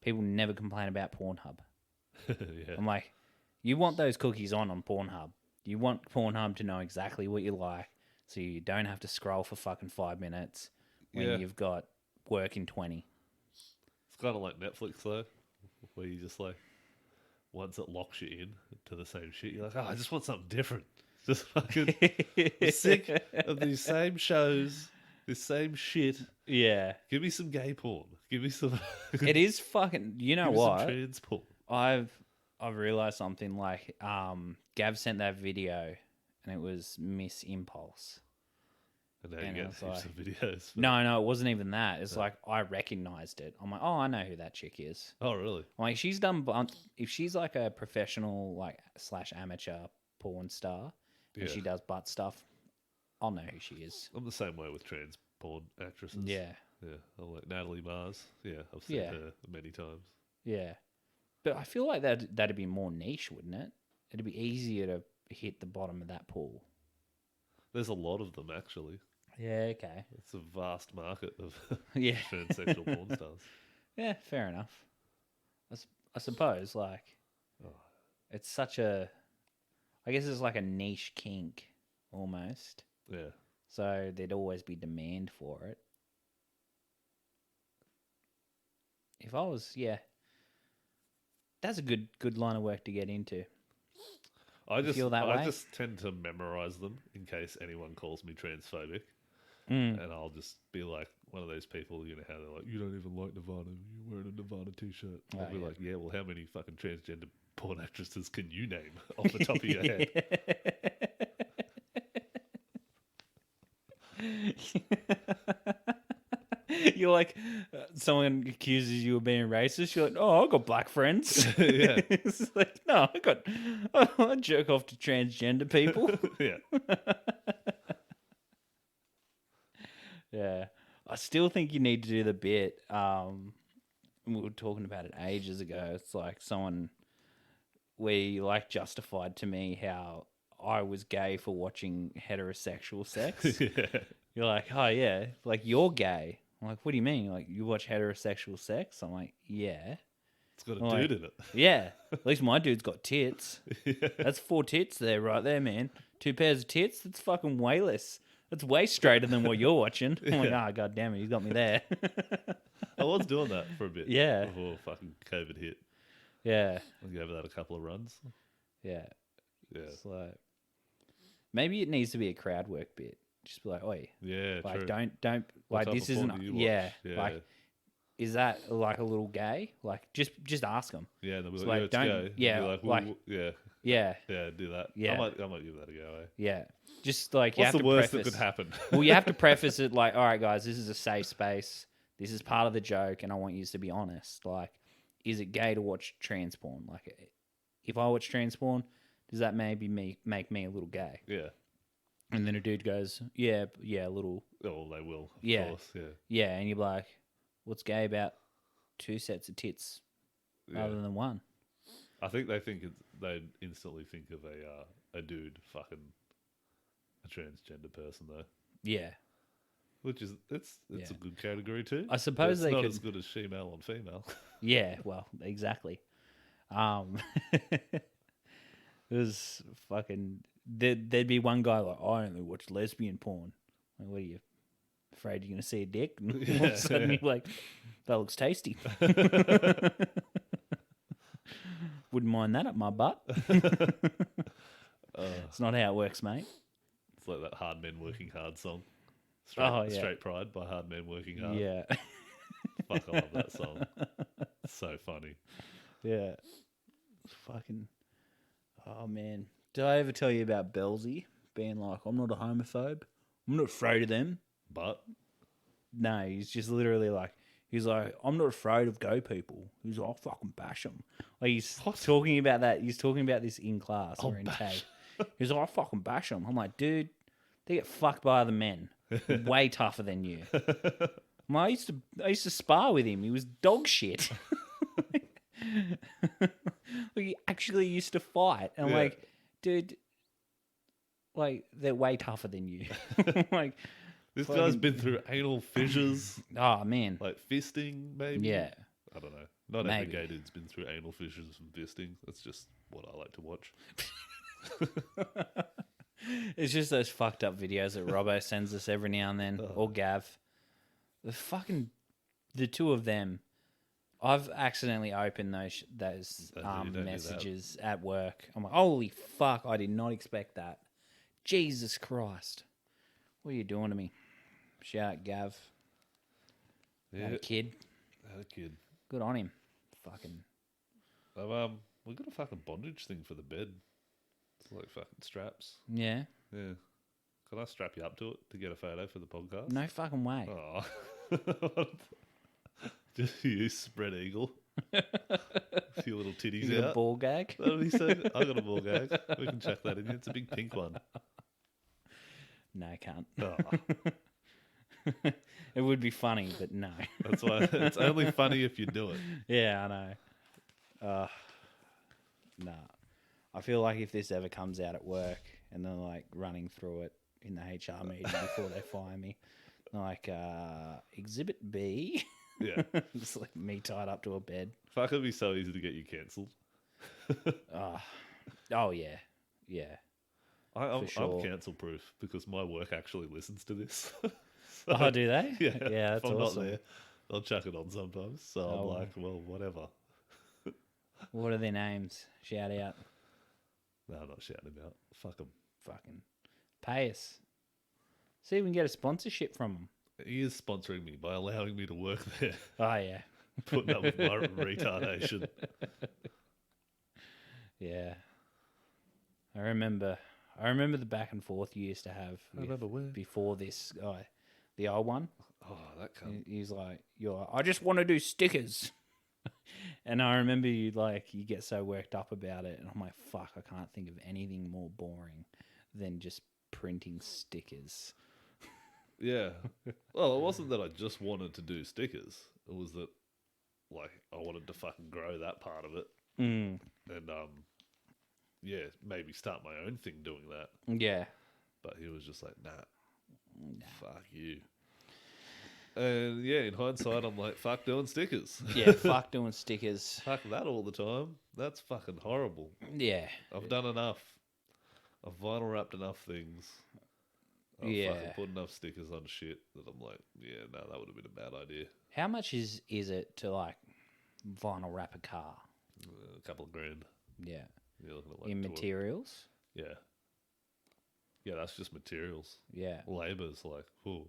people never complain about Pornhub. Yeah. I'm like, you want those cookies on Pornhub. You want Pornhub to know exactly what you like, so you don't have to scroll for fucking 5 minutes when Yeah. you've got work in 20. It's kind of like Netflix, though, where you just like, once it locks you in to the same shit, you're like, oh, I just want something different. Just fucking I'm sick of these same shows, this same shit. Yeah. Give me some gay porn. Give me some. It is fucking. You know give me some what? trans porn. I've realized something. Like, Gav sent that video, and it was Miss Impulse. And now And you I get was heaps like- of videos. No, it wasn't even that. It's like I recognized it. I'm like, oh, I know who that chick is. Oh, really? I'm like, she's done. If she's like a professional, like / amateur porn star, and Yeah. she does butt stuff, I'll know who she is. I'm the same way with trans porn actresses. Yeah, Yeah. I'm like Natalie Mars. Yeah. I've seen Yeah. her many times. yeah. But I feel like that'd be more niche, wouldn't it? It'd be easier to hit the bottom of that pool. There's a lot of them, actually. Yeah. Okay. It's a vast market of Yeah. transsexual porn stars. Yeah, fair enough. I suppose, like, it's such a. I guess it's like a niche kink, almost. Yeah. So there'd always be demand for it. If I was, yeah, that's a good line of work to get into. I just feel that I way? just tend to memorize them in case anyone calls me transphobic, Mm. and I'll just be like one of those people, you know how they're like, you don't even like Nirvana, you're wearing a Nirvana t-shirt. I'll Oh, be yeah. like, yeah, well, how many fucking transgender porn actresses can you name off the top of your head? You're like, someone accuses you of being racist. You're like, oh, I got black friends. Yeah. It's like, no, I jerk off to transgender people. Yeah. Yeah, I still think you need to do the bit. We were talking about it ages ago. It's like someone where you like justified to me how I was gay for watching heterosexual sex. Yeah. You're like, oh yeah, like you're gay. I'm like, what do you mean? Like you watch heterosexual sex? I'm like, yeah. It's got a Like, dude in it. Yeah. At least my dude's got tits. Yeah. That's 4 tits there, right there, man. 2 pairs of tits. That's fucking way less. That's way straighter than what you're watching. I'm like, ah, god damn it, he's got me there. I was doing that for a bit. Yeah. Before fucking COVID hit. Yeah. I gave that a couple of runs. Yeah. Yeah. It's like maybe it needs to be a crowd work bit. Just be like, oi, Yeah, like true. don't What like type this of porn isn't do you watch? yeah, Yeah. like is that like a little gay? Like just ask them. Yeah, and they'll be It's like, like, yeah, don't- it's gay. yeah, And be like- well, yeah, Yeah, yeah, do that. Yeah. I might give that a go. Eh? yeah. Just like you What's have the to worst preface. that could happen? Well, you have to preface it like, all right, guys, this is a safe space. This is part of the joke, and I want you to be honest. Like, is it gay to watch trans porn? Like, if I watch trans porn, does that maybe make me a little gay? Yeah. And then a dude goes, yeah, a little, Oh, they will. Of Yeah. course. Yeah. yeah, and you're like, what's gay about 2 sets of tits Yeah. rather than one? I think they instantly think of a dude fucking a transgender person though, Yeah, which is it's Yeah. a good category too. I suppose it's they not could. as good as female on female. Yeah, well, exactly. It was fucking. There'd be one guy like, I only watch lesbian porn. Like, what are you afraid you're gonna see a dick? And all of Yeah. a sudden you're like, that looks tasty. Wouldn't mind that up my butt. It's not how it works, mate. It's like that Hard Men Working Hard song. Oh, yeah. Straight Pride by Hard Men Working Hard. Yeah, Fuck, I love that song. It's so funny. yeah. Fucking. Oh man, did I ever tell you about Belzy being like, I'm not a homophobe. I'm not afraid of them. But No, he's just literally like, he's like, I'm not afraid of gay people. He's like, I'll fucking bash them. Like, he's talking about that. He's talking about this in class or in tag. He's like, I'll fucking bash them. I'm like, dude, they get fucked by other men. Way tougher than you. I'm like, I used to spar with him. He was dog shit. Like, he actually used to fight. And I'm Yeah. like, dude, like, they're way tougher than you. Like, this Fucking- guy's been through anal fissures, oh, man. like fisting, maybe. Yeah. I don't know. Not Maybe. every gay dude's been through anal fissures and fisting. That's just what I like to watch. It's just those fucked up videos that Robbo sends us every now and then, or Gav. The two of them. I've accidentally opened those Don't do that. messages at work. I'm like, holy fuck! I did not expect that. Jesus Christ! What are you doing to me? Shout out Gav. Yeah, Had a kid. had a kid. Good on him. Fucking. We got a fucking bondage thing for the bed. It's like fucking straps. Yeah. Yeah. Can I strap you up to it to get a photo for the podcast? No fucking way. Oh. Just use spread eagle. A few little titties You got a out. ball gag? That'd be so good. I got a ball gag. We can chuck that in. It's a big pink one. No, I can't. Oh, It would be funny, but no. that's why it's only funny if you do it. Yeah, I know. Nah. I feel like if this ever comes out at work and they're like running through it in the HR meeting before they fire me, they're like, Exhibit B. Yeah. Just like me tied up to a bed. Fuck, it'd be so easy to get you cancelled. Oh, yeah. Yeah. I'm sure. cancel proof because my work actually listens to this. Oh, do they? Yeah, Yeah, if that's I'm awesome. not there, I'll chuck it on sometimes. So Oh. I'm like, well, whatever. What are their names? Shout out. No, I'm not shouting about. Fuck them. Fucking pay us. See if we can get a sponsorship from them. He is sponsoring me by allowing me to work there, Oh, yeah. putting up with my retardation. Yeah. I remember the back and forth you used to have I remember where. before this guy, the old one. Oh, that cunt. He's like, I just want to do stickers. And I remember you get so worked up about it. And I'm like, fuck, I can't think of anything more boring than just printing stickers. Yeah. Well, it wasn't that I just wanted to do stickers. It was that, like, I wanted to fucking grow that part of it. Mm. And maybe start my own thing doing that. Yeah. But he was just like, nah, fuck you. And yeah, in hindsight, I'm like, fuck doing stickers. Yeah, fuck doing stickers. Fuck that all the time. That's fucking horrible. Yeah. I've done enough. I've vinyl wrapped enough things. I've fucking put enough stickers on shit that I'm like, yeah, no, that would have been a bad idea. How much is it to like vinyl wrap a car? A couple of grand. Yeah. You're looking at like In materials? Yeah. Yeah, that's just materials. Yeah. Labour's like, oh,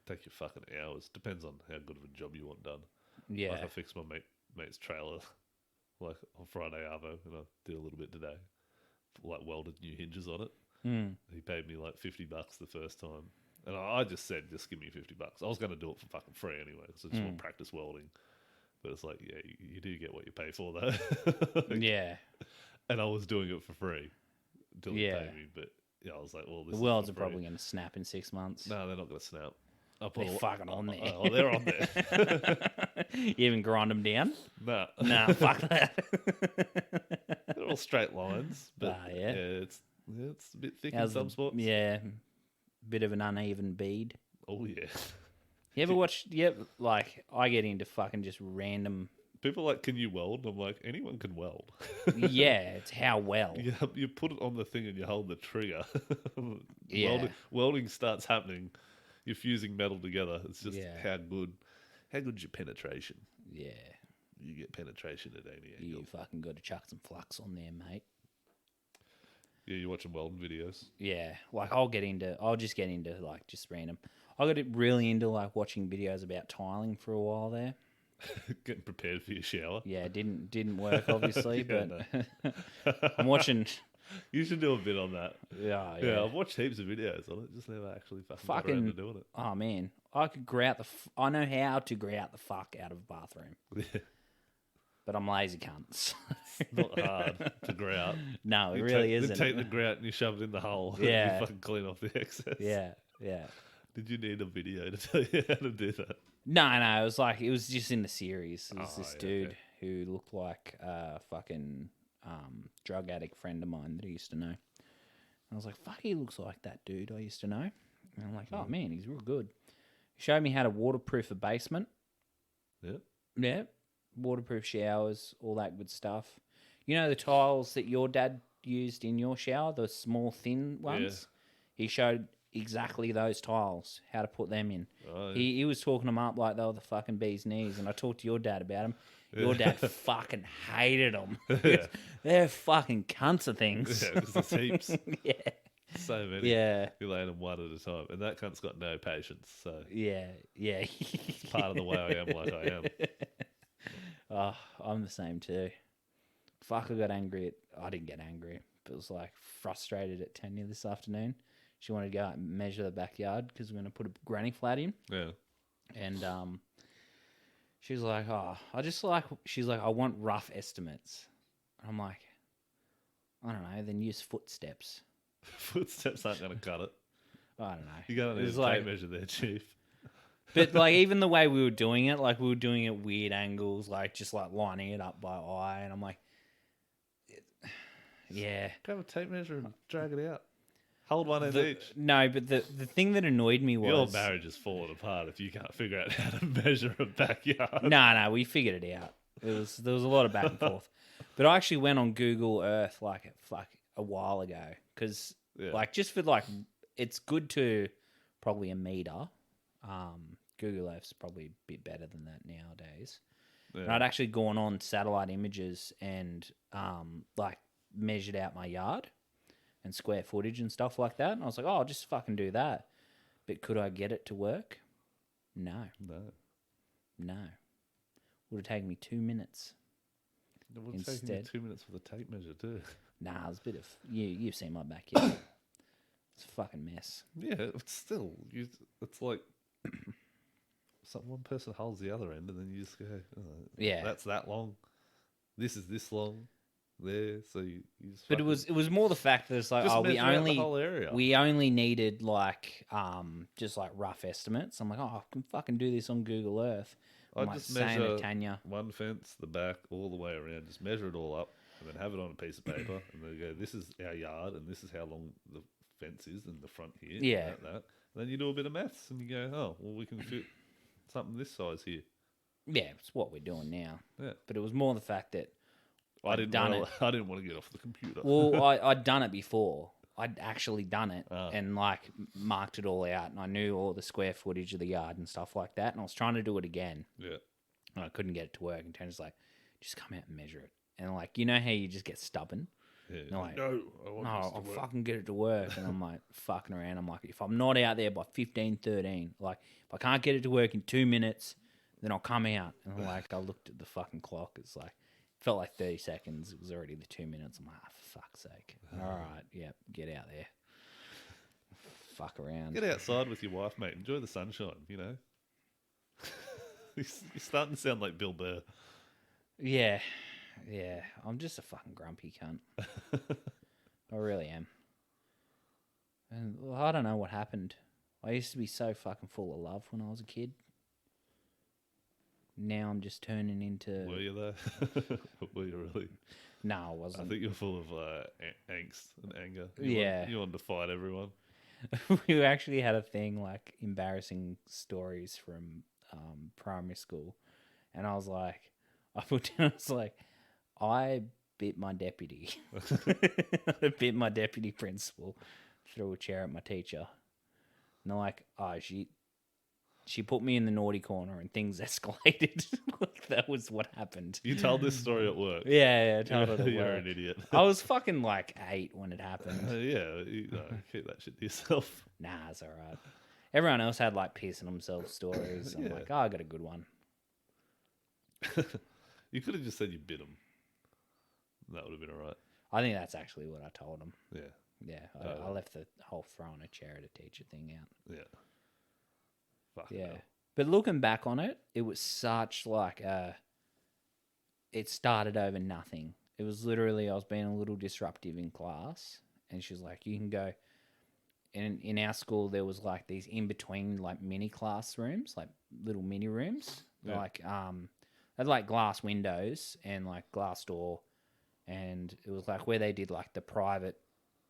take your fucking hours. Depends on how good of a job you want done. Yeah. Like I fixed my mate's trailer like on Friday Arvo, and I did a little bit today. Like welded new hinges on it. He paid me like $50 the first time, and I just said, just give me $50. I was going to do it for fucking free anyway, because I just want to practice welding. But it's like, yeah, you do get what you pay for though. Yeah. And I was doing it for free until he Yeah. paid me. But yeah, I was like, well, this The is welds for are free. probably going to snap in 6 months. No, they're not going to snap. I'll put They're fucking on there. Oh, they're on there. You even grind them down? Nah. Nah, fuck that. They're all straight lines. But Yeah. it's a bit thick How's in some the- spots. Yeah. Bit of an uneven bead. Oh, yeah. You ever watch? Yep. Like I get into fucking just random. People are like, can you weld? I'm like, anyone can weld. Yeah, it's how well. You put it on the thing and you hold the trigger. Yeah. Welding starts happening. You're fusing metal together. It's just Yeah. how good's your penetration. Yeah. You get penetration at any You angle. fucking got to chuck some flux on there, mate. Yeah, you're watching welding videos. Yeah, like I'll just get into like just random. I got really into like watching videos about tiling for a while there. Getting prepared for your shower. Yeah, it didn't work obviously, Yeah, but I'm watching. You should do a bit on that. Yeah, Yeah, I've watched heaps of videos on it. Just never actually got around Fucking to doing it. oh man, I could grout I know how to grout the fuck out of a bathroom, but I'm lazy cunts. It's not hard to grout. No, it You really take, isn't. You take the grout and you shove it in the hole. And Yeah. you fucking clean off the excess. Yeah, yeah. Did you need a video to tell you how to do that? No, it was just in the series. It was Oh, this yeah, dude okay. who looked like a fucking drug addict friend of mine that I used to know. And I was like, fuck, he looks like that dude I used to know. And I'm like, oh man, he's real good. He showed me how to waterproof a basement. Yeah. Yeah. Waterproof showers, all that good stuff. You know the tiles that your dad used in your shower, the small, thin ones? He showed exactly those tiles, how to put them in. Oh, yeah. He was talking them up like they were the fucking bee's knees, and I talked to your dad about them. Your dad fucking hated them. They're fucking cunts of things. Yeah, because there's heaps. Yeah. So many. Yeah. You're laying them one at a time. And that cunt's got no patience. So Yeah. Yeah. it's part of the way I am like I am. Oh, I'm the same too. Fuck, I got angry I didn't get angry, but it was like frustrated at Tanya this afternoon. She wanted to go out and measure the backyard because we're going to put a granny flat in. Yeah. And she was like, she's like, I want rough estimates. And I'm like, I don't know, then use footsteps. Footsteps aren't going to cut it. I don't know. You're going to It need was a like- tape measure there, Chief. But like even the way we were doing it, like we were doing it weird angles, like just like lining it up by eye, and I'm like, yeah. Grab a tape measure and drag it out. Hold one end each. No, but the thing that annoyed me was Your marriage is falling apart if you can't figure out how to measure a backyard. No, we figured it out. There was a lot of back and forth, but I actually went on Google Earth like a while ago because Yeah. like just for like it's good to probably a meter. Google Earth's probably a bit better than that nowadays. Yeah. And I'd actually gone on satellite images and like measured out my yard and square footage and stuff like that. And I was like, oh, I'll just fucking do that. But could I get it to work? No. No. Would have taken me 2 minutes. It would take you Instead. 2 minutes with a tape measure too. Nah, it was a bit of... You've seen my backyard. It's a fucking mess. Yeah, it's still... It's like... one person holds the other end and then you just go, oh, Yeah. that's that long. This is this long. There, so you just... But it was more the fact that it's like, Just oh, we measure out the only... whole area. We only needed like just like rough estimates. I'm like, oh, I can fucking do this on Google Earth. I'm I like just saying measure to Tanya, one fence, the back, all the way around. Just measure it all up. and then have it on a piece of paper, and they go, "This is our yard, and this is how long the fence is, and the front here." Yeah. And that. And then you do a bit of maths, and you go, "Oh, well, we can fit something this size here." Yeah, it's what we're doing now. Yeah. But it was more the fact that I didn't done want to, I didn't want to get off the computer. well, I'd done it before. I'd actually done it Ah. and like marked it all out, and I knew all the square footage of the yard and stuff like that. And I was trying to do it again, Yeah. and I couldn't get it to work. And Tony's like, "Just come out and measure it." And like, you know how you just get stubborn? Yeah. You're like, no, I want No, this to I'll work. fucking get it to work. And I'm like fucking around. I'm like, if I'm not out there by 15:13, like if I can't get it to work in 2 minutes, then I'll come out. And I'm like, I looked at the fucking clock. It's like, felt like 30 seconds. It was already the 2 minutes. I'm like, for fuck's sake. All right, yep, get out there. Fuck around. Get outside with your wife, mate. Enjoy the sunshine, you know? You're starting to sound like Bill Burr. Yeah, yeah. I'm just a fucking grumpy cunt. I really am. And well, I don't know what happened. I used to be so fucking full of love when I was a kid. Now I'm just turning into. Were you though? Were you really? No, I I wasn't. think you're full of angst and anger. Yeah. You wanted to fight everyone. We actually had a thing like embarrassing stories from primary school, and I was like, I put down, I was like, I bit my deputy. I bit my deputy principal, threw a chair at my teacher, and they're like, oh, she put me in the naughty corner and things escalated. Like, that was what happened. You told this story at work. Yeah, I told it at You're work. an idiot. I was fucking like 8 when it happened. Yeah, keep that shit to yourself. Nah, it's all right. Everyone else had like pissing themselves stories. I'm Yeah. like, oh, I got a good one. You could have just said you bit him. That would have been all right. I think that's actually what I told him. Yeah, Yeah, I left the whole throwing a chair at a teacher thing out. yeah. Fuck Yeah. hell. But looking back on it, it was such like it started over nothing. It was literally I was being a little disruptive in class, and she was like, you can go. And in our school, there was like these in between like mini classrooms, like little mini rooms, Yeah. like they had like glass windows and like glass door, and it was like where they did like the private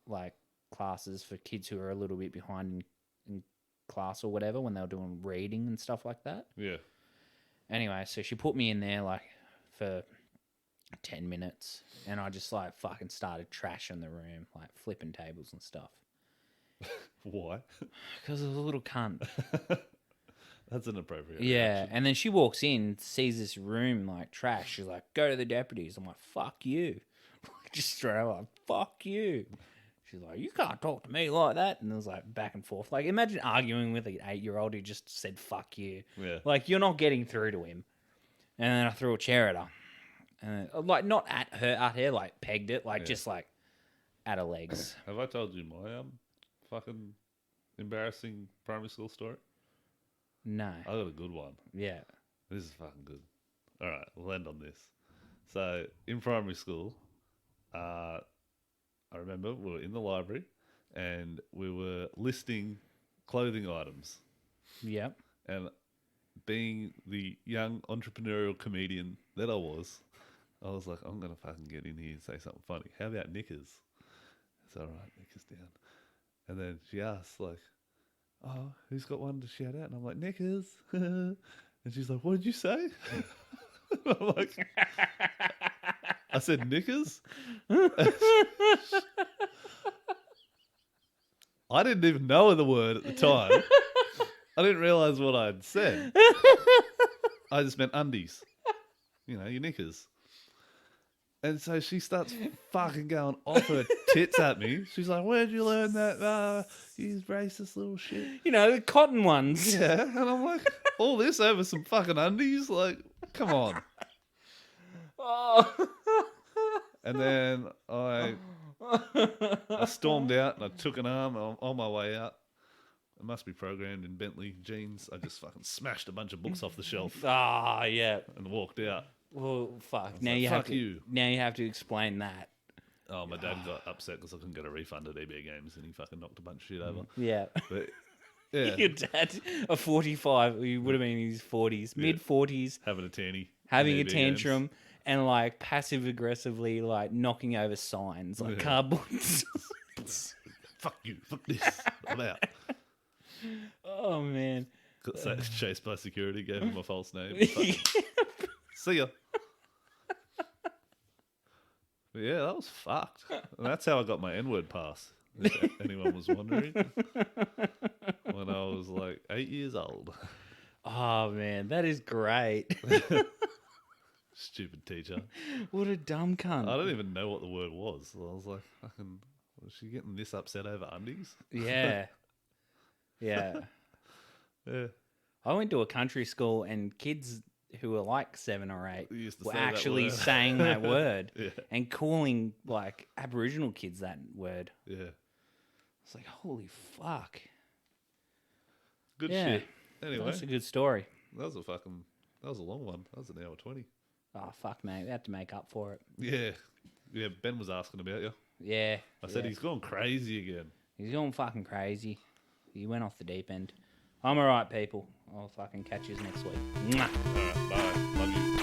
like classes for kids who are a little bit behind in class or whatever when they were doing reading and stuff like that. Yeah. Anyway, so she put me in there like for 10 minutes, and I just like fucking started trashing the room, like flipping tables and stuff. Why? Because I was a little cunt. That's inappropriate. Yeah, reaction. and then she walks in, sees this room like trash. She's like, go to the deputies. I'm like, fuck you. Just straight up, fuck you. She's like, you can't talk to me like that. And it was like back and forth. Like, imagine arguing with an 8-year-old who just said fuck you. Yeah. Like, you're not getting through to him. And then I threw a chair at her. And like, not at her, like pegged it, like just like at her legs. Have I told you my fucking embarrassing primary school story? No. I got a good one. Yeah. This is fucking good. All right, we'll end on this. So in primary school, I remember we were in the library and we were listing clothing items. Yep. And being the young entrepreneurial comedian that I was like, I'm going to fucking get in here and say something funny. How about knickers? It's all right, knickers down. And then she asked, like, oh, who's got one to shout out? And I'm like, knickers. And she's like, what did you say? And I'm like, I said knickers? I didn't even know the word at the time. I didn't realise what I had said. I just meant undies. You know, your knickers. And so she starts fucking going off her tits at me. She's like, where'd you learn that? You racist little shit. You know, the cotton ones. Yeah. And I'm like, all this over some fucking undies? Like, come on. Oh. And then I stormed out and I took an arm on my way out. It must be programmed in Bentley jeans. I just fucking smashed a bunch of books off the shelf Ah, yeah. and walked out. Well, fuck. Now like, you have fuck to. you. Now you have to explain that. Oh, my dad got upset because I couldn't get a refund at EB Games and he fucking knocked a bunch of shit over. Yeah. But yeah, Your dad, a 45, he would have been in his 40s, mid 40s, having a tanny. having in a EB Games. tantrum, and like passive aggressively like knocking over signs like cardboard. Fuck you. Fuck this. I'm out. Oh man. Got chased by security, gave him a false name. See ya. But yeah, that was fucked. And that's how I got my N-word pass. If anyone was wondering. When I was like 8 years old. Oh man, that is great. Stupid teacher. What a dumb cunt. I don't even know what the word was. So I was like, fucking, was she getting this upset over undies? Yeah. Yeah. Yeah. I went to a country school and kids who were like 7 or 8 Used to were say that actually word. saying that word Yeah. and calling like Aboriginal kids that word. Yeah. It's like, holy fuck. Good Yeah. shit. Anyway, That's a good story. that was a long one. That was an hour 20. Oh, fuck, mate. We have to make up for it. Yeah. Yeah, Ben was asking about you. Yeah. I said yeah. he's gone crazy again. He's going fucking crazy. He went off the deep end. I'm alright, people. I'll fucking catch you next week. Mwah. All right, bye. Love you.